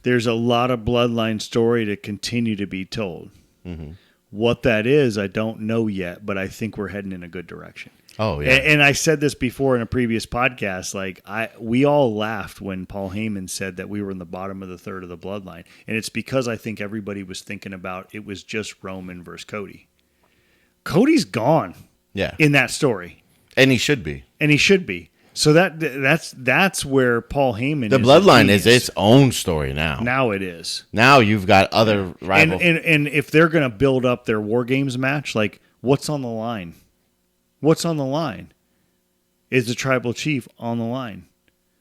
Speaker 1: there's a lot of bloodline story to continue to be told.
Speaker 2: Mm-hmm.
Speaker 1: What that is, I don't know yet, but I think we're heading in a good direction.
Speaker 2: Oh yeah.
Speaker 1: And I said this before in a previous podcast. Like we all laughed when Paul Heyman said that we were in the bottom of the third of the bloodline, and it's because I think everybody was thinking about it was just Roman versus Cody. Cody's gone.
Speaker 2: Yeah.
Speaker 1: In that story,
Speaker 2: and he should be.
Speaker 1: So that's where Paul Heyman.
Speaker 2: The bloodline is its own story now.
Speaker 1: Now it is.
Speaker 2: Now you've got other rivals.
Speaker 1: And if they're going to build up their War Games match, like what's on the line? What's on the line? Is the tribal chief on the line?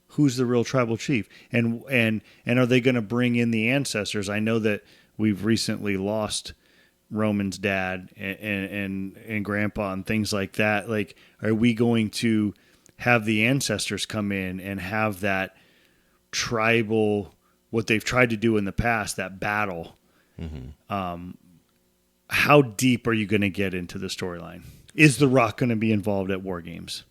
Speaker 1: Who's the real tribal chief? And are they going to bring in the ancestors? I know that we've recently lost Roman's dad and grandpa and things like that. Like, are we going to have the ancestors come in and have that tribal, what they've tried to do in the past, that battle? Mm-hmm. How deep are you going to get into the storyline? Is The Rock going to be involved at War Games?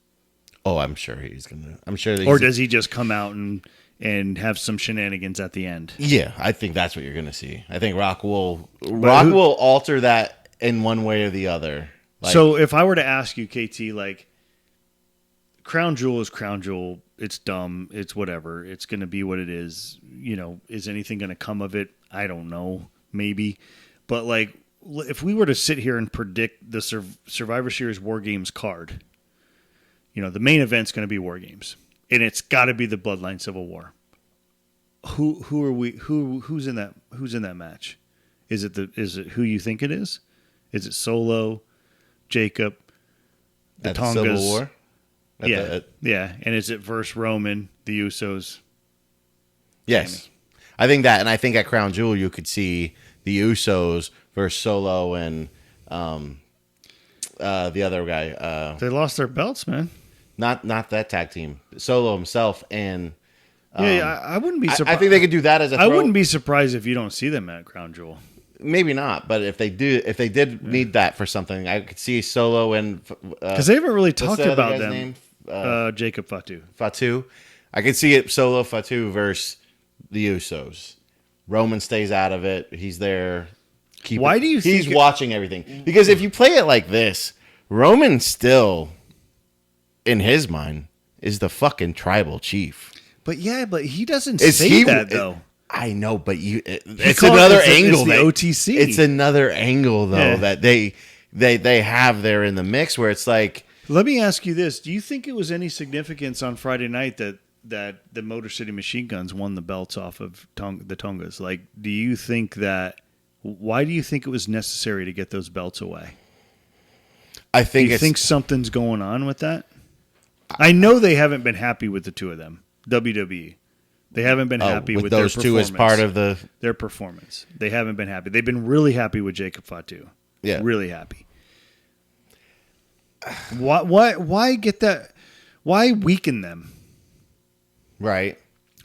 Speaker 2: Oh, I'm sure he's going to. I'm sure.
Speaker 1: Or does he just come out and have some shenanigans at the end?
Speaker 2: Yeah, I think that's what you're going to see. I think Rock will alter that in one way or the other. Like,
Speaker 1: so if I were to ask you, KT, like, Crown Jewel is Crown Jewel. It's dumb. It's whatever. It's going to be what it is. Is anything going to come of it? I don't know. Maybe. But, like, if we were to sit here and predict the Survivor Series War Games card, the main event's going to be War Games, and it's got to be the Bloodline Civil War. Who are we? Who's in that? Who's in that match? Is it who you think it is? Is it Solo, Jacob, the Tongas?
Speaker 2: Civil War?
Speaker 1: Yeah. And is it versus Roman, the Usos?
Speaker 2: Yes.
Speaker 1: Sammy?
Speaker 2: I think that, and I think at Crown Jewel you could see the Usos versus Solo and the other guy.
Speaker 1: They lost their belts, man.
Speaker 2: Not that tag team. Solo himself and
Speaker 1: I wouldn't be surprised.
Speaker 2: I think they could do that as a throw.
Speaker 1: I wouldn't be surprised if you don't see them at Crown Jewel.
Speaker 2: Maybe not, but if they did need that for something, I could see Solo and
Speaker 1: because they haven't really talked about them.
Speaker 2: Name?
Speaker 1: Jacob Fatu.
Speaker 2: Fatu. I could see it Solo Fatu versus the Usos. Roman stays out of it. He's there.
Speaker 1: Why do you think
Speaker 2: he's watching everything? Because if you play it like this, Roman still, in his mind, is the fucking tribal chief.
Speaker 1: But he doesn't say that though.
Speaker 2: I know, but it's another angle.
Speaker 1: It's the OTC.
Speaker 2: It's another angle though that they have there in the mix where it's like.
Speaker 1: Let me ask you this: do you think it was any significance on Friday night that the Motor City Machine Guns won the belts off of the Tongas? Like, do you think that? Why do you think it was necessary to get those belts away?
Speaker 2: I think
Speaker 1: do you think something's going on with that? I know they haven't been happy with the two of them. WWE. They haven't been happy with
Speaker 2: those
Speaker 1: their
Speaker 2: two as part of
Speaker 1: their performance. They haven't been happy. They've been really happy with Jacob Fatu.
Speaker 2: Yeah,
Speaker 1: really happy. Why get that? Why weaken them?
Speaker 2: Right.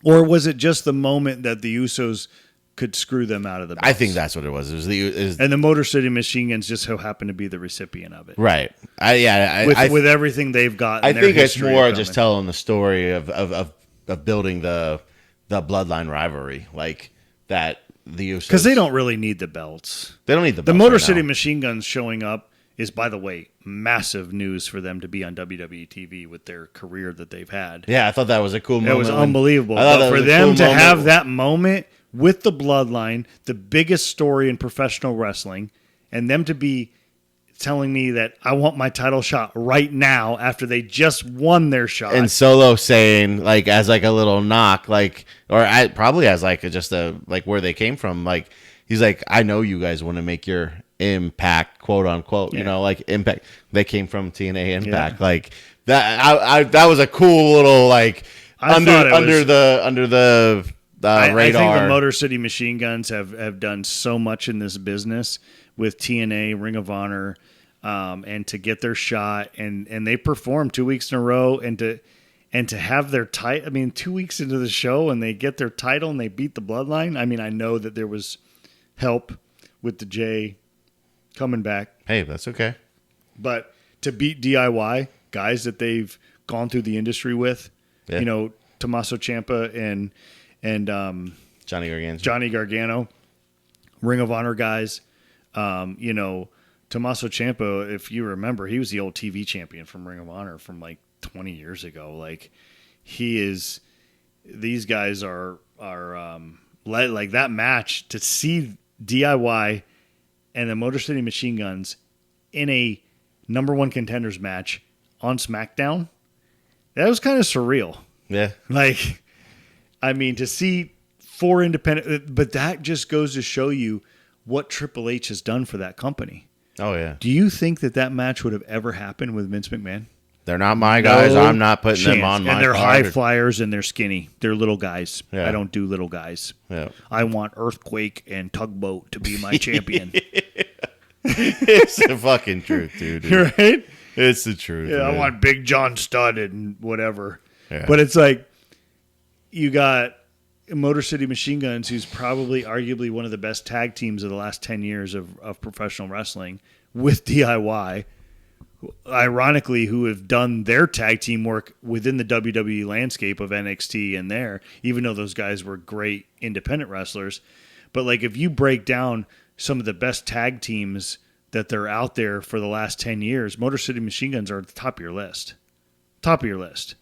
Speaker 1: Or was it just the moment that the Usos could screw them out of the belts?
Speaker 2: I think that's what it was.
Speaker 1: And the Motor City Machine Guns just so happened to be the recipient of it.
Speaker 2: Right.
Speaker 1: With everything they've got.
Speaker 2: I think it's more just telling the story of building the bloodline rivalry, like that the Usos,
Speaker 1: because they don't really need the belts.
Speaker 2: They don't need the belts.
Speaker 1: The Motor City Machine Guns showing up is, by the way, massive news for them to be on WWE TV with their career that they've had.
Speaker 2: Yeah, I thought that was a cool moment.
Speaker 1: It was unbelievable. But for them to have that moment with the bloodline, the biggest story in professional wrestling, and them to be telling me that I want my title shot right now after they just won their shot.
Speaker 2: And Solo saying, like, as like a little knock, like, or probably as like just a, like where they came from. Like, he's like, I know you guys want to make your impact, quote unquote, like Impact. They came from TNA Impact. Yeah. Like, that was a cool little like under the radar.
Speaker 1: I think the Motor City Machine Guns have done so much in this business with TNA, Ring of Honor, and to get their shot, and they performed 2 weeks in a row, and to have their title. I mean, 2 weeks into the show, and they get their title, and they beat the Bloodline. I mean, I know that there was help with the J coming back.
Speaker 2: Hey, that's okay.
Speaker 1: But to beat DIY, guys that they've gone through the industry with, Tommaso Ciampa and Johnny Gargano, Ring of Honor guys. Tommaso Ciampa, if you remember, he was the old TV champion from Ring of Honor from like 20 years ago. Like these guys are like that match, to see DIY and the Motor City Machine Guns in a number one contenders match on SmackDown. That was kind of surreal.
Speaker 2: Yeah.
Speaker 1: Like, I mean, to see 4 independent, but that just goes to show you what Triple H has done for that company.
Speaker 2: Oh, yeah.
Speaker 1: Do you think that match would have ever happened with Vince McMahon?
Speaker 2: They're not my guys. I'm not putting them on my
Speaker 1: card. And they're
Speaker 2: high
Speaker 1: flyers and they're skinny. They're little guys.
Speaker 2: Yeah.
Speaker 1: I don't do little guys.
Speaker 2: Yeah.
Speaker 1: I want Earthquake and Tugboat to be my champion.
Speaker 2: It's the fucking truth, dude.
Speaker 1: Right?
Speaker 2: It's the truth.
Speaker 1: Yeah,
Speaker 2: man.
Speaker 1: I want Big John Studd and whatever.
Speaker 2: Yeah.
Speaker 1: But it's like you got Motor City Machine Guns, who's probably arguably one of the best tag teams of the last 10 years of professional wrestling, with DIY, ironically, who have done their tag team work within the WWE landscape of NXT and there, even though those guys were great independent wrestlers. But like if you break down some of the best tag teams that they're out there for the last 10 years, Motor City Machine Guns are at the top of your list. Top of your list.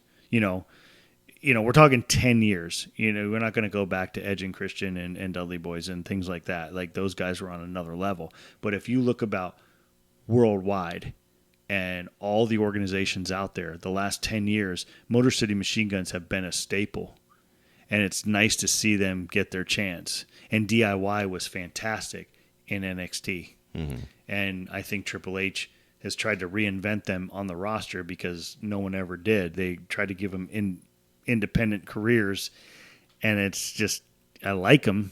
Speaker 1: We're talking 10 years. We're not going to go back to Edge and Christian and Dudley Boys and things like that. Like those guys were on another level. But if you look about worldwide and all the organizations out there, the last 10 years, Motor City Machine Guns have been a staple. And it's nice to see them get their chance. And DIY was fantastic in NXT. Mm-hmm. And I think Triple H has tried to reinvent them on the roster because no one ever did. They tried to give them independent careers, and it's just, I like them,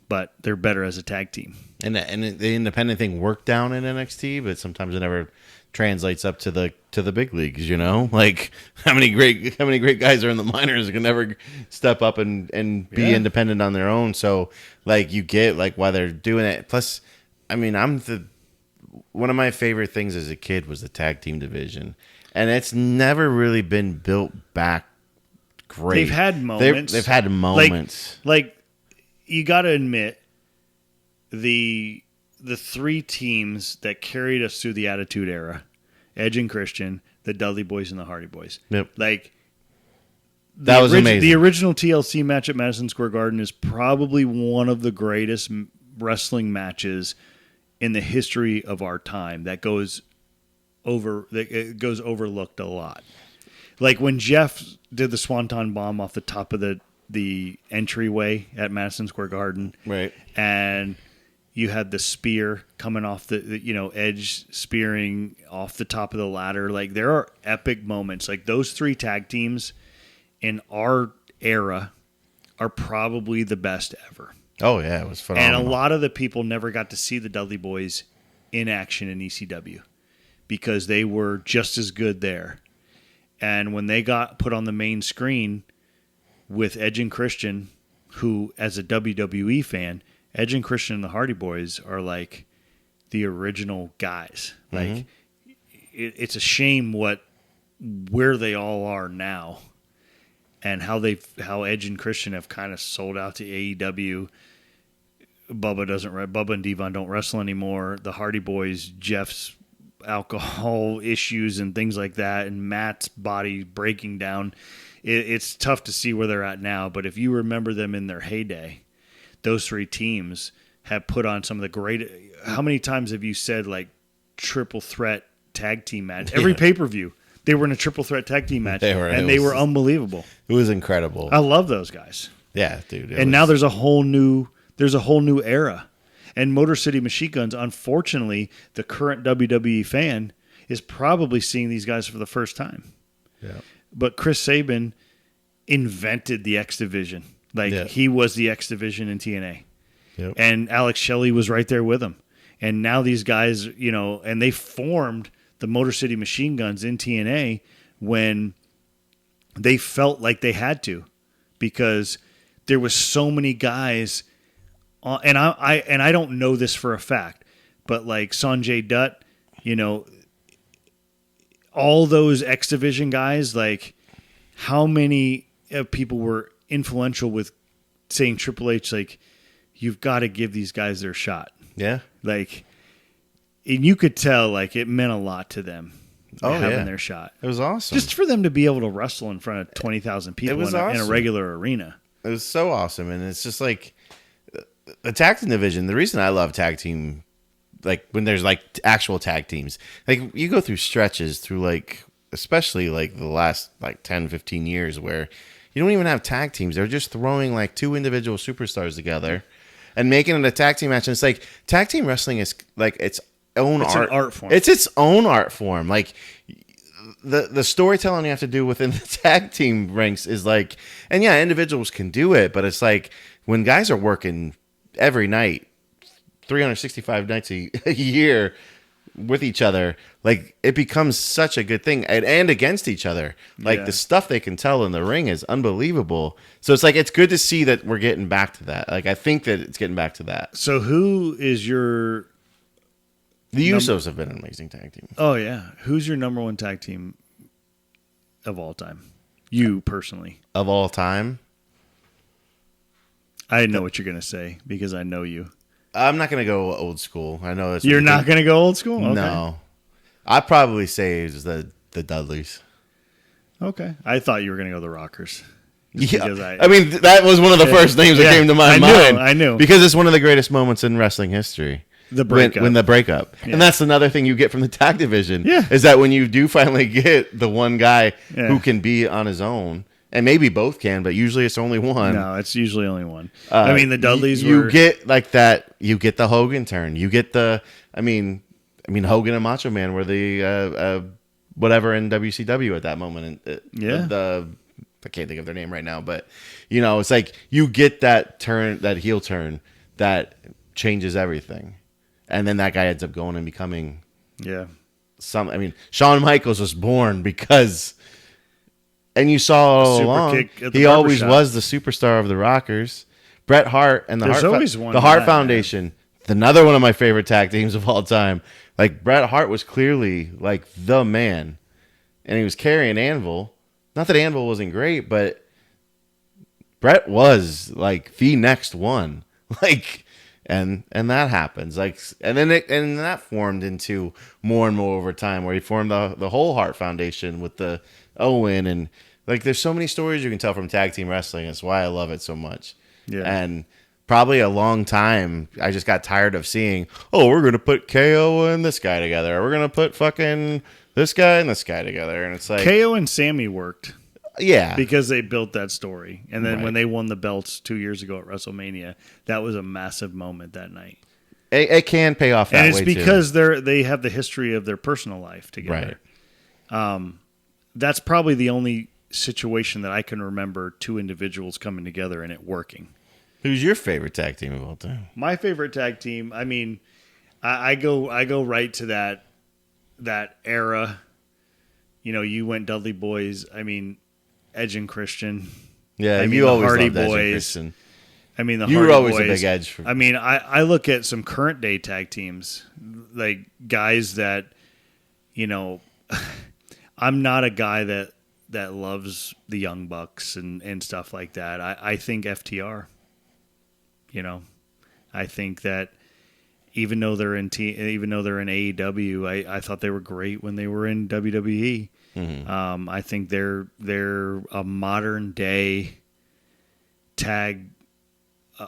Speaker 1: but they're better as a tag team.
Speaker 2: And the independent thing worked down in NXT, but sometimes it never translates up to the big leagues. Like how many great guys are in the minors who can never step up and be independent on their own. So like you get like why they're doing it. Plus, I mean, one of my favorite things as a kid was the tag team division, and it's never really been built back great.
Speaker 1: They've had moments.
Speaker 2: They've had moments.
Speaker 1: Like you got to admit, the 3 teams that carried us through the Attitude Era, Edge and Christian, the Dudley Boys, and the Hardy Boys.
Speaker 2: Yep.
Speaker 1: Like
Speaker 2: that was amazing.
Speaker 1: The original TLC match at Madison Square Garden is probably one of the greatest wrestling matches in the history of our time. That goes overlooked a lot. Like when Jeff did the Swanton Bomb off the top of the entryway at Madison Square Garden,
Speaker 2: right?
Speaker 1: And you had the spear coming off the Edge spearing off the top of the ladder. Like there are epic moments. Like those 3 tag teams in our era are probably the best ever.
Speaker 2: Oh yeah, it was phenomenal.
Speaker 1: And a lot of the people never got to see the Dudley Boys in action in ECW because they were just as good there. And when they got put on the main screen with Edge and Christian, who, as a WWE fan, Edge and Christian and the Hardy Boys are like the original guys. Mm-hmm. Like, it's a shame where they all are now, and how Edge and Christian have kind of sold out to AEW. Bubba and Devon don't wrestle anymore. The Hardy Boys, Jeff's alcohol issues and things like that, and Matt's body breaking down. It's tough to see where they're at now, but if you remember them in their heyday, those 3 teams have put on some of the great. How many times have you said like triple threat tag team match? Every pay-per-view they were in a triple threat tag team match, they were unbelievable.
Speaker 2: It was incredible.
Speaker 1: I love those guys.
Speaker 2: Yeah, dude.
Speaker 1: Now there's a whole new era. And Motor City Machine Guns, unfortunately, the current WWE fan is probably seeing these guys for the first time. Yeah. But Chris Sabin invented the X Division. Like, he was the X Division in TNA.
Speaker 2: Yep.
Speaker 1: And Alex Shelley was right there with him. And now these guys, you know, and they formed the Motor City Machine Guns in TNA when they felt like they had to, because there was so many guys, and I don't know this for a fact, but like Sanjay Dutt, you know, all those X Division guys, like how many people were influential with saying Triple H, like, you've got to give these guys their shot.
Speaker 2: Yeah.
Speaker 1: Like, and you could tell, like, it meant a lot to them having their shot.
Speaker 2: It was awesome.
Speaker 1: Just for them to be able to wrestle in front of 20,000 people in a regular arena.
Speaker 2: It was so awesome. And it's just like the tag team division. The reason I love tag team, like when there's like actual tag teams, like you go through stretches through like, especially like the last like 10, 15 years where you don't even have tag teams. They're just throwing like two individual superstars together and making it a tag team match. And it's like tag team wrestling is like its own
Speaker 1: It's an art form.
Speaker 2: It's its own art form. Like the storytelling you have to do within the tag team ranks is like, and yeah, individuals can do it, but it's like when guys are working every night, 365 nights a year with each other, like it becomes such a good thing, and against each other. Like the stuff they can tell in the ring is unbelievable. So it's like, it's good to see that we're getting back to that. Like I think that it's getting back to that.
Speaker 1: So who is your...
Speaker 2: The Usos have been an amazing tag team.
Speaker 1: Oh, yeah. Who's your number one tag team of all time? You, personally.
Speaker 2: Of all time?
Speaker 1: I know what you're going to say because I know you.
Speaker 2: I'm not going to go old school. I know that's...
Speaker 1: You're not going to go old school? Okay.
Speaker 2: No. I'd probably say it's the Dudleys.
Speaker 1: Okay. I thought you were going to go the Rockers.
Speaker 2: Yeah. I mean, that was one of the first names that came to my mind.
Speaker 1: I knew.
Speaker 2: Because it's one of the greatest moments in wrestling history.
Speaker 1: The breakup.
Speaker 2: When the breakup. Yeah. And that's another thing you get from the tag division.
Speaker 1: Yeah.
Speaker 2: Is that when you do finally get the one guy who can be on his own, and maybe both can, but usually it's only one.
Speaker 1: No, it's usually only one. I mean, the Dudleys
Speaker 2: you get like that. You get the Hogan turn. You get the, I mean Hogan and Macho Man were the whatever in WCW at that moment. I can't think of their name right now, but you know, it's like you get that turn, that heel turn that changes everything. And then that guy ends up going and becoming Shawn Michaels was born because, and you saw all along, he always was the superstar of the Rockers. Bret Hart and the Hart Foundation, another one of my favorite tag teams of all time. Like Bret Hart was clearly like the man, and he was carrying Anvil. Not that Anvil wasn't great, but Bret was like the next one. Like. And that happens, like, and then that formed into more and more over time, where he formed the whole Hart Foundation with the Owen, and like, there's so many stories you can tell from tag team wrestling. That's why I love it so much. Yeah. And probably a long time, I just got tired of seeing, we're gonna put KO and this guy together, we're gonna put fucking this guy and this guy together, and it's like
Speaker 1: KO and Sammy worked.
Speaker 2: Yeah.
Speaker 1: Because they built that story. And then when they won the belts 2 years ago at WrestleMania, that was a massive moment that night.
Speaker 2: It can pay off that way, too.
Speaker 1: And it's because they have the history of their personal life together. Right. That's probably the only situation that I can remember two individuals coming together and it working.
Speaker 2: Who's your favorite tag team of all time?
Speaker 1: My favorite tag team, I mean, I go right to that era. You know, you went Dudley Boys. I mean, Edge and Christian.
Speaker 2: Yeah,
Speaker 1: you always
Speaker 2: Hardy
Speaker 1: loved Edge
Speaker 2: Boys.
Speaker 1: And Christian. I mean,
Speaker 2: you were always a big Edge.
Speaker 1: I mean, I look at some current day tag teams, like guys that, you know, I'm not a guy that loves the Young Bucks and stuff like that. I think FTR. You know, I think that even though they're in AEW, I thought they were great when they were in WWE. Mm-hmm. I think they're a modern day tag,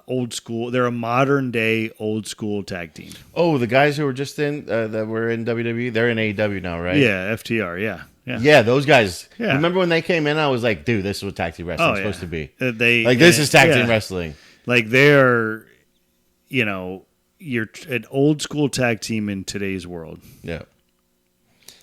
Speaker 1: old school. They're a modern day old school tag team.
Speaker 2: Oh, the guys who were just that were in WWE, they're in AEW now, right?
Speaker 1: Yeah, FTR.
Speaker 2: Yeah, those guys.
Speaker 1: Yeah.
Speaker 2: Remember when they came in? I was like, dude, this is what tag team wrestling is supposed to be. This is tag team wrestling.
Speaker 1: Like they're, you know, you're an old school tag team in today's world.
Speaker 2: Yeah.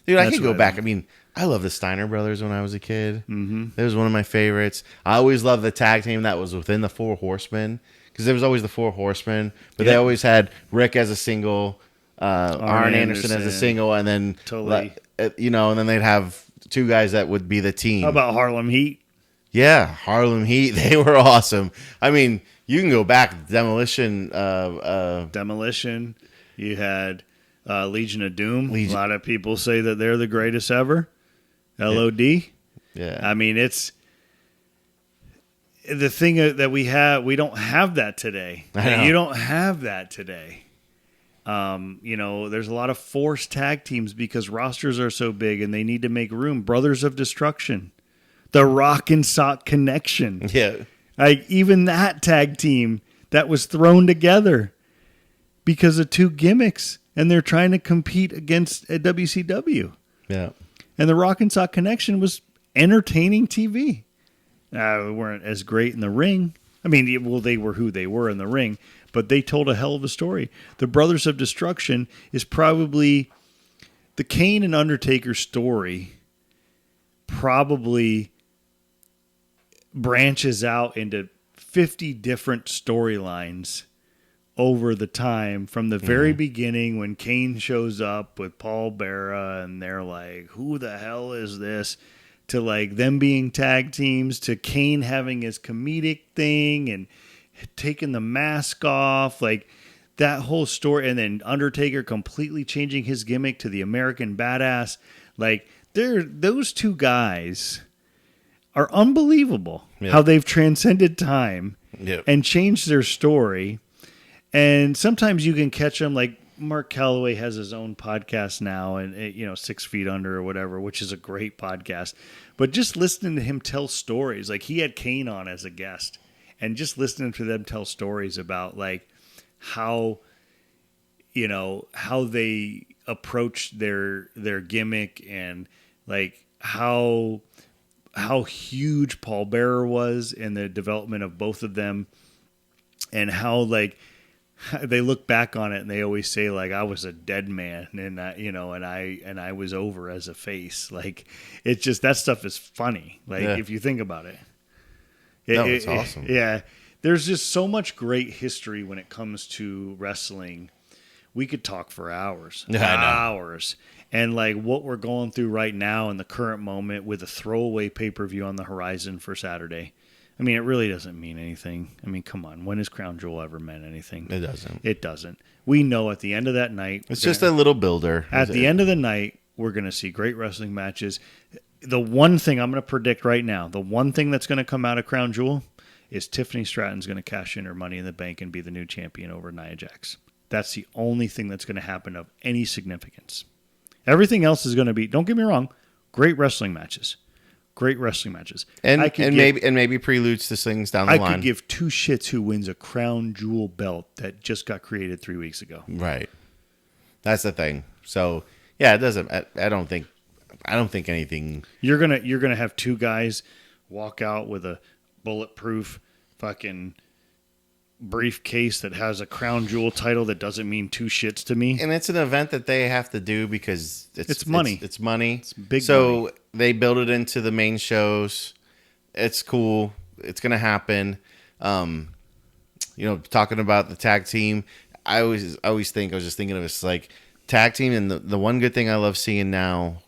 Speaker 2: Dude, I can go back. I mean, I love the Steiner brothers when I was a kid. It was one of my favorites. I always loved the tag team that was within the Four Horsemen, because there was always the Four Horsemen, but they always had Rick as a single, Arn Anderson as a single, and then and then they'd have two guys that would be the team.
Speaker 1: How about Harlem Heat?
Speaker 2: Yeah, Harlem Heat. They were awesome. I mean, you can go back Demolition.
Speaker 1: Demolition. You had Legion of Doom. A lot of people say that they're the greatest ever. LOD.
Speaker 2: Yeah.
Speaker 1: I mean, it's the thing that we have. We don't have that today. You don't have that today. There's a lot of forced tag teams because rosters are so big and they need to make room. Brothers of Destruction, the Rock and Sock Connection.
Speaker 2: Yeah.
Speaker 1: Like even that tag team that was thrown together because of two gimmicks, and they're trying to compete against a WCW.
Speaker 2: Yeah.
Speaker 1: And the Rock and Sock Connection was entertaining TV. We weren't as great in the ring. I mean, well, they were who they were in the ring, but they told a hell of a story. The Brothers of Destruction is probably the Kane and Undertaker story. Probably branches out into 50 different storylines over the time, from the very beginning when Kane shows up with Paul Bearer and they're like, who the hell is this? To like them being tag teams, to Kane having his comedic thing and taking the mask off, like that whole story. And then Undertaker completely changing his gimmick to the American Badass. Like those two guys are unbelievable how they've transcended time and changed their story. And sometimes you can catch them, like Mark Calloway has his own podcast now, and 6 Feet Under or whatever, which is a great podcast. But just listening to him tell stories, like he had Kane on as a guest, and just listening to them tell stories about like how they approached their gimmick, and like how huge Paul Bearer was in the development of both of them, and how like they look back on it and they always say like I was a dead man, and I was over as a face. Like it's just, that stuff is funny. Like if you think about it.
Speaker 2: It's awesome.
Speaker 1: There's just so much great history when it comes to wrestling. We could talk for hours. Hours. And like what we're going through right now in the current moment with a throwaway pay-per-view on the horizon for Saturday. I mean, it really doesn't mean anything. I mean, come on. When has Crown Jewel ever meant anything?
Speaker 2: It doesn't.
Speaker 1: It doesn't. We know at the end of that night...
Speaker 2: It's just a little builder.
Speaker 1: At the end of the night, we're going to see great wrestling matches. The one thing I'm going to predict right now, the one thing that's going to come out of Crown Jewel is Tiffany Stratton's going to cash in her Money in the Bank and be the new champion over Nia Jax. That's the only thing that's going to happen of any significance. Everything else is going to be, don't get me wrong, great wrestling matches. Great wrestling matches.
Speaker 2: And maybe preludes to things down the line.
Speaker 1: I could give two shits who wins a Crown Jewel belt that just got created 3 weeks ago.
Speaker 2: Right. That's the thing. So yeah, it doesn't. I don't think anything.
Speaker 1: You're gonna have two guys walk out with a bulletproof fucking briefcase that has a Crown Jewel title that doesn't mean two shits to me.
Speaker 2: And it's an event that they have to do because it's
Speaker 1: money.
Speaker 2: It's money.
Speaker 1: It's big
Speaker 2: so
Speaker 1: money.
Speaker 2: They build it into the main shows. It's cool. It's going to happen. Talking about the tag team, I was just thinking of it's like tag team. And the one good thing I love seeing now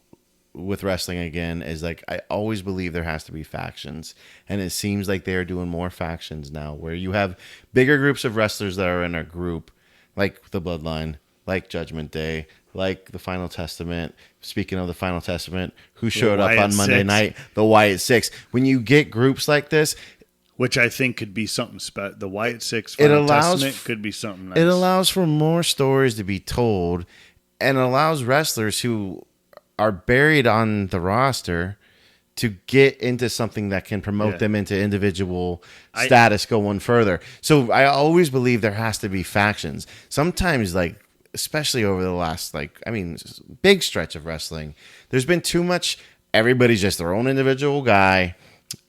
Speaker 2: with wrestling again is like, I always believe there has to be factions. And it seems like they're doing more factions now where you have bigger groups of wrestlers that are in a group, like the Bloodline, like Judgment Day, like the Final Testament. Speaking of the Final Testament, who showed up on Monday night? The Wyatt Six. When you get groups like this,
Speaker 1: which I think could be something special. The Wyatt Six Final Testament could be something nice.
Speaker 2: It allows for more stories to be told, and allows wrestlers who are buried on the roster to get into something that can promote them into individual status going further. So I always believe there has to be factions. Sometimes, like, especially over the last, big stretch of wrestling, there's been too much, everybody's just their own individual guy,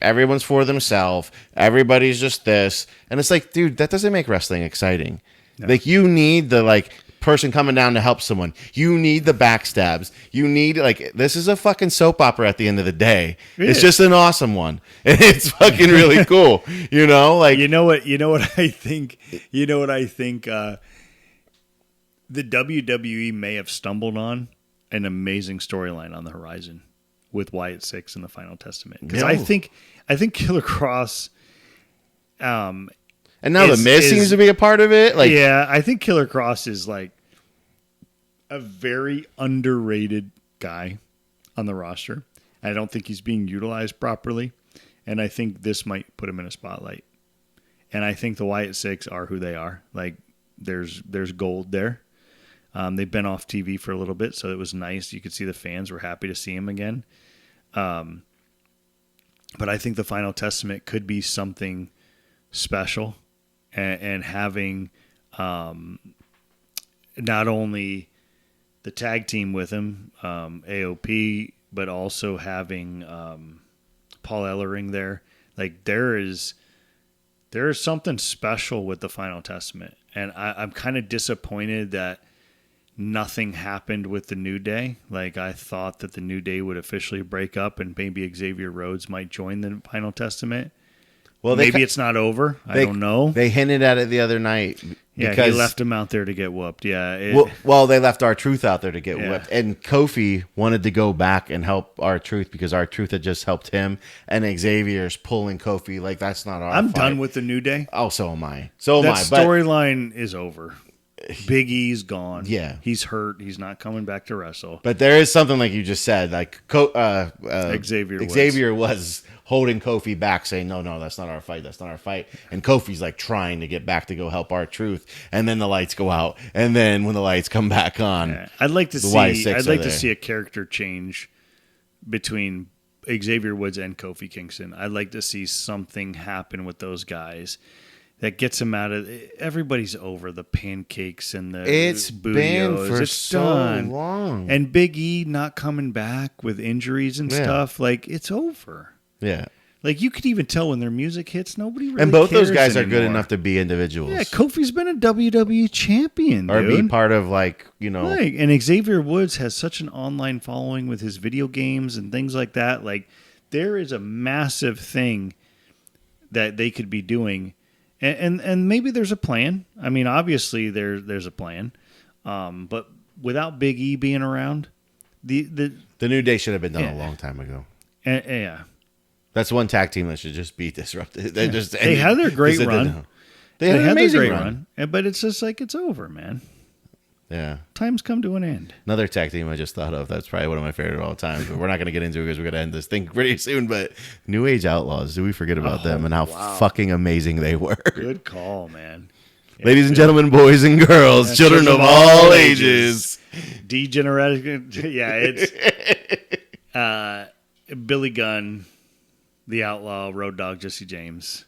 Speaker 2: everyone's for themselves, everybody's just this. And it's like, dude, that doesn't make wrestling exciting. No. Like, you need the, person coming down to help someone. You need the backstabs. You need, like, this is a fucking soap opera at the end of the day. It's just an awesome one. And it's fucking really cool. You know, like,
Speaker 1: you know what I think, the WWE may have stumbled on an amazing storyline on the horizon with Wyatt Six and the Final Testament. Because I think Killer Cross,
Speaker 2: and now the Miz seems to be a part of it. Like,
Speaker 1: yeah, I think Killer Cross is like a very underrated guy on the roster. I don't think he's being utilized properly, and I think this might put him in a spotlight. And I think the Wyatt Six are who they are. Like, there's gold there. They've been off TV for a little bit, so it was nice. You could see the fans were happy to see him again. But I think the Final Testament could be something special. And having not only the tag team with him, AOP, but also having Paul Ellering there. Like, there is something special with the Final Testament. And I'm kind of disappointed that nothing happened with the New Day. Like, I thought that the New Day would officially break up and maybe Xavier Rhodes might join the Final Testament. Well, maybe it's not over. I don't know.
Speaker 2: They hinted at it the other night.
Speaker 1: Yeah, he left him out there to get whooped. Yeah.
Speaker 2: Well, they left R-Truth out there to get whooped. And Kofi wanted to go back and help R-Truth because R-Truth had just helped him. And Xavier's pulling Kofi. Like, that's not our
Speaker 1: I'm
Speaker 2: fight.
Speaker 1: done with the New Day.
Speaker 2: Oh, so am I.
Speaker 1: That storyline is over. Big E's gone.
Speaker 2: Yeah.
Speaker 1: He's hurt. He's not coming back to wrestle.
Speaker 2: But there is something like you just said. Like, Xavier was holding Kofi back, saying, no, that's not our fight. That's not our fight. And Kofi's like trying to get back to go help R-Truth. And then the lights go out. And then when the lights come back on,
Speaker 1: I'd like to see a character change between Xavier Woods and Kofi Kingston. I'd like to see something happen with those guys that gets him out of. Everybody's over the pancakes and the
Speaker 2: it's been for so long.
Speaker 1: And Big E not coming back with injuries and stuff. Like, it's over.
Speaker 2: Yeah.
Speaker 1: Like, you could even tell when their music hits, nobody really
Speaker 2: and both
Speaker 1: cares
Speaker 2: those guys
Speaker 1: anymore.
Speaker 2: are good enough to be individuals.
Speaker 1: Yeah, Kofi's been a WWE champion,
Speaker 2: or
Speaker 1: dude.
Speaker 2: be part of, like, you know.
Speaker 1: Like, and Xavier Woods has such an online following with his video games and things like that. Like, there is a massive thing that they could be doing. And maybe there's a plan. I mean, obviously there's a plan. But without Big E being around, the
Speaker 2: New Day should have been done a long time ago.
Speaker 1: Yeah.
Speaker 2: That's one tag team that should just be disrupted.
Speaker 1: They had their great run.
Speaker 2: They had an amazing
Speaker 1: their great
Speaker 2: run.
Speaker 1: But it's just like, it's over, man.
Speaker 2: Yeah.
Speaker 1: Time's come to an end.
Speaker 2: Another tag team I just thought of. That's probably one of my favorite of all time. But we're not going to get into it because we're going to end this thing pretty soon. But New Age Outlaws, do we forget about them and how fucking amazing they were?
Speaker 1: Good call, man. Yeah,
Speaker 2: ladies and gentlemen, boys and girls, children of all ages.
Speaker 1: Degenerate. Yeah, it's Billy Gunn, the Outlaw, Road Dogg, Jesse James,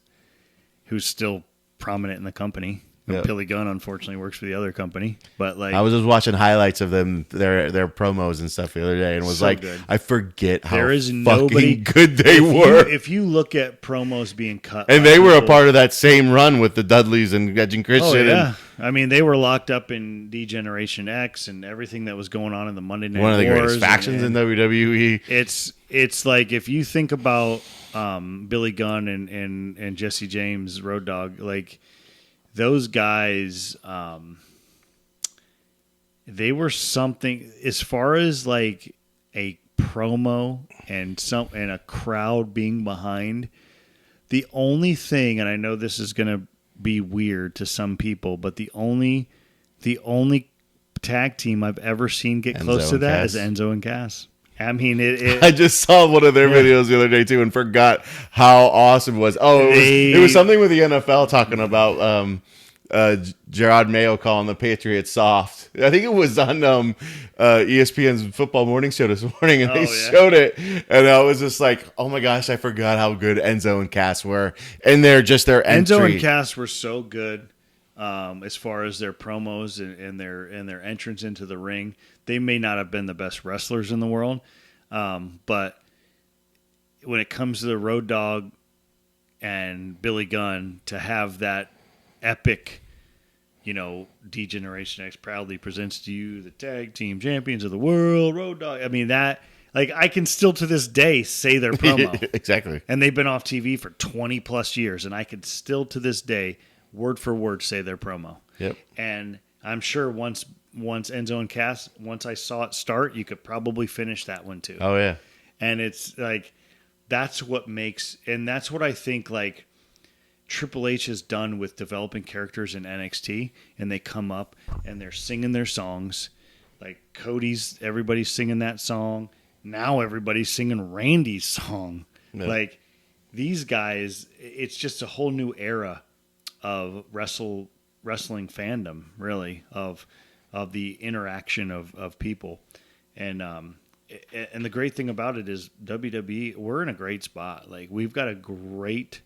Speaker 1: who's still prominent in the company. Yep. Billy Gunn, unfortunately, works for the other company. But, like,
Speaker 2: I was just watching highlights of them, their promos and stuff the other day, and was so like, good. I forget how fucking good they were.
Speaker 1: If you look at promos being cut,
Speaker 2: and they were a part of that same run with the Dudleys and Edge and Christian.
Speaker 1: Oh, yeah. I mean, they were locked up in D-Generation X and everything that was going on in the Monday Night Wars.
Speaker 2: One of the greatest factions in WWE.
Speaker 1: It's like, if you think about Billy Gunn and Jesse James, Road Dogg, like, those guys, they were something as far as like a promo and a crowd being behind. The only thing, and I know this is going to be weird to some people, but the only tag team I've ever seen get close to that is Enzo and Cass. I mean,
Speaker 2: I just saw one of their videos the other day too, and forgot how awesome it was. Oh, it was something with the NFL talking about Gerard Mayo calling the Patriots soft. I think it was on ESPN's Football Morning Show this morning, and they showed it, and I was just like, "Oh my gosh, I forgot how good Enzo and Cass were." And their entry.
Speaker 1: Enzo and Cass were so good. As far as their promos and their entrance into the ring, they may not have been the best wrestlers in the world, but when it comes to the Road Dogg and Billy Gunn, to have that epic D-Generation X proudly presents to you the tag team champions of the world, Road Dogg. I mean, that, like, I can still to this day say their promo.
Speaker 2: Exactly.
Speaker 1: And they've been off TV for 20 plus years, and I can still to this day, word for word, say their promo.
Speaker 2: Yep.
Speaker 1: And I'm sure once Enzo and Cass, once I saw it start, you could probably finish that one too.
Speaker 2: Oh, yeah.
Speaker 1: And it's like, that's what makes, and that's what I think, like, Triple H has done with developing characters in NXT, and they come up and they're singing their songs. Like everybody's singing that song. Now everybody's singing Randy's song. Yeah. Like, these guys, it's just a whole new era of wrestling fandom, really, of the interaction of people. And the great thing about it is WWE, we're in a great spot. Like, we've got a great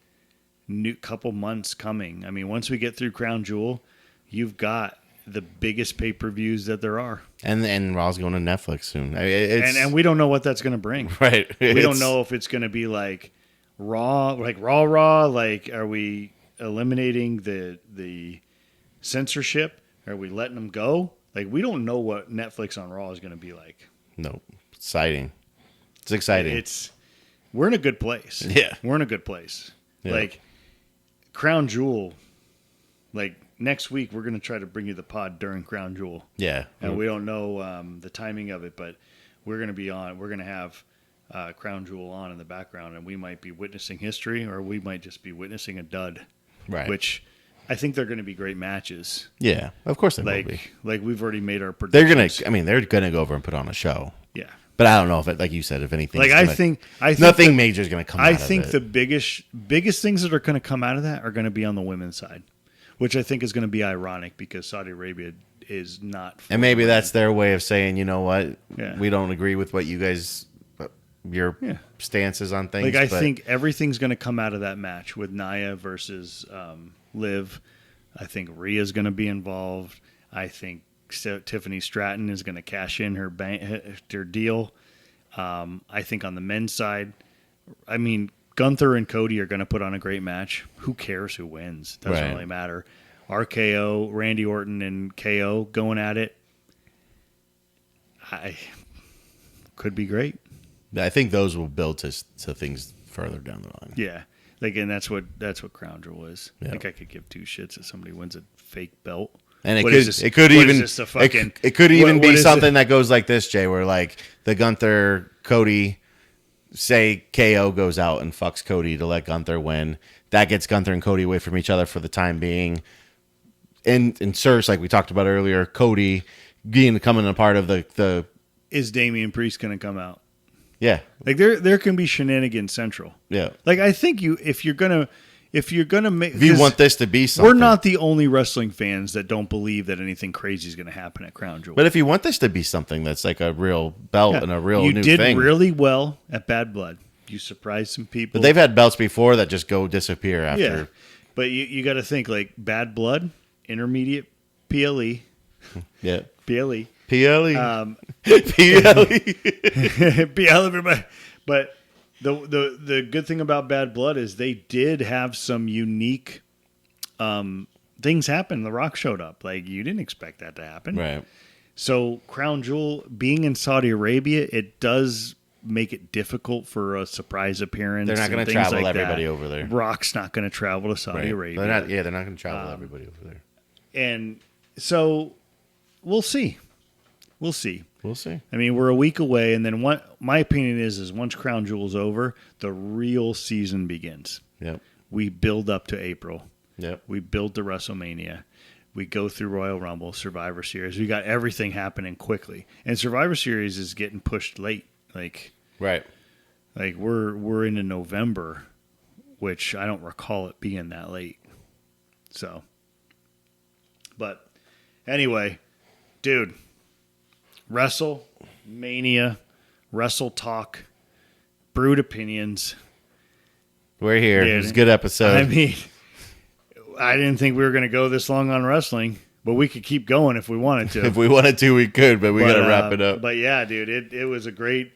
Speaker 1: new couple months coming. I mean, once we get through Crown Jewel, you've got the biggest pay-per-views that there are. And
Speaker 2: Raw's going to Netflix soon. I
Speaker 1: mean, and we don't know what that's going to bring.
Speaker 2: Right.
Speaker 1: We don't know if it's going to be like Raw, like Raw. Like, are we eliminating the censorship? Are we letting them go? Like, we don't know what Netflix on Raw is going to be like.
Speaker 2: No. Exciting. It's exciting.
Speaker 1: We're in a good place.
Speaker 2: Yeah.
Speaker 1: We're in a good place.
Speaker 2: Yeah.
Speaker 1: Like, Crown Jewel, like, next week we're going to try to bring you the pod during Crown Jewel.
Speaker 2: Yeah.
Speaker 1: And we don't know the timing of it, but we're going to be on. We're going to have Crown Jewel on in the background, and we might be witnessing history, or we might just be witnessing a dud.
Speaker 2: Right.
Speaker 1: Which I think they're going to be great matches.
Speaker 2: Yeah, of course they will be.
Speaker 1: Like, we've already made our predictions.
Speaker 2: They're going to go over and put on a show.
Speaker 1: Yeah.
Speaker 2: But I don't know if it, like you said, if anything,
Speaker 1: like, I think
Speaker 2: nothing major is going to come out of it.
Speaker 1: I think the biggest things that are going to come out of that are going to be on the women's side, which I think is going to be ironic because Saudi Arabia is not.
Speaker 2: And maybe that's their way of saying, you know what,
Speaker 1: yeah.
Speaker 2: we don't agree with what you guys, your stances on things.
Speaker 1: Like, I think everything's going to come out of that match with Nia versus Liv. I think Rhea's going to be involved. I think Tiffany Stratton is going to cash in her deal. I think on the men's side, I mean, Gunther and Cody are going to put on a great match. Who cares who wins? Doesn't really matter. RKO, Randy Orton, and KO going at it. Could be great.
Speaker 2: I think those will build to things further down the line.
Speaker 1: Yeah. Like, and that's what Crown Jewel is.
Speaker 2: Yeah.
Speaker 1: I think I could give two shits if somebody wins a fake belt.
Speaker 2: And it could even be something that goes like this, Jay, where, like, the Gunther Cody, say KO goes out and fucks Cody to let Gunther win. That gets Gunther and Cody away from each other for the time being. Inserts, like we talked about earlier, Cody becoming a part of the
Speaker 1: is Damian Priest going to come out?
Speaker 2: Yeah.
Speaker 1: Like, there can be shenanigans central.
Speaker 2: Yeah.
Speaker 1: Like, I think if you
Speaker 2: want this to be something.
Speaker 1: We're not the only wrestling fans that don't believe that anything crazy is going to happen at Crown Jewel.
Speaker 2: But if you want this to be something that's like a real belt and a real new thing.
Speaker 1: You did really well at Bad Blood. You surprised some people.
Speaker 2: But they've had belts before that just go disappear after.
Speaker 1: Yeah. But you got to think, like, Bad Blood, intermediate PLE.
Speaker 2: Yeah.
Speaker 1: PLE.
Speaker 2: PLE.
Speaker 1: PLE, everybody. But the good thing about Bad Blood is they did have some unique things happen. The Rock showed up. Like, you didn't expect that to happen.
Speaker 2: Right.
Speaker 1: So Crown Jewel, being in Saudi Arabia, it does make it difficult for a surprise appearance.
Speaker 2: They're not going to travel everybody over there.
Speaker 1: Rock's not going to travel to Saudi Arabia.
Speaker 2: They're not going to travel everybody over there.
Speaker 1: And so we'll see. We'll see.
Speaker 2: I
Speaker 1: mean, we're a week away, and then my opinion is once Crown Jewel's over, the real season begins.
Speaker 2: Yep.
Speaker 1: We build up to April.
Speaker 2: Yep.
Speaker 1: We build to WrestleMania. We go through Royal Rumble, Survivor Series. We got everything happening quickly, and Survivor Series is getting pushed late. Like,
Speaker 2: right.
Speaker 1: Like, we're into November, which I don't recall it being that late. So, but anyway, dude. WrestleMania, Wrestle Talk, Brewed Opinions.
Speaker 2: We're here. It was a good episode.
Speaker 1: I mean, I didn't think we were going to go this long on wrestling, but we could keep going if we wanted to.
Speaker 2: If we wanted to, we could, but we got to wrap it up.
Speaker 1: But yeah, dude, it was a great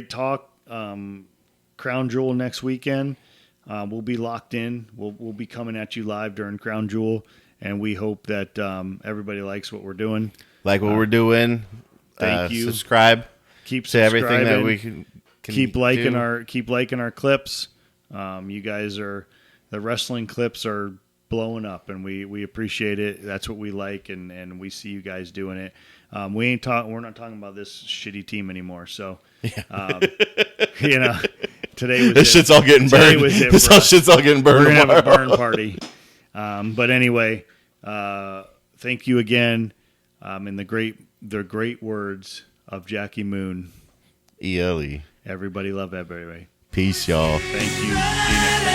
Speaker 1: talk. Crown Jewel next weekend. We'll be locked in. We'll be coming at you live during Crown Jewel. and we hope that everybody likes what we're doing.
Speaker 2: Like what we're doing.
Speaker 1: Thank you.
Speaker 2: Subscribe.
Speaker 1: Keep
Speaker 2: to
Speaker 1: subscribing.
Speaker 2: everything that we can
Speaker 1: keep liking
Speaker 2: do.
Speaker 1: our clips. You guys are the wrestling clips are blowing up, and we appreciate it. That's what we like, and we see you guys doing it. We're not talking about this shitty team anymore. So, you know, today was
Speaker 2: this shit's all getting burned. This shit's all getting burned.
Speaker 1: We're gonna have a burn party. But anyway, thank you again. In the great words of Jackie Moon,
Speaker 2: ELE.
Speaker 1: everybody love everybody.
Speaker 2: Peace, y'all.
Speaker 1: Thank you. See you next time.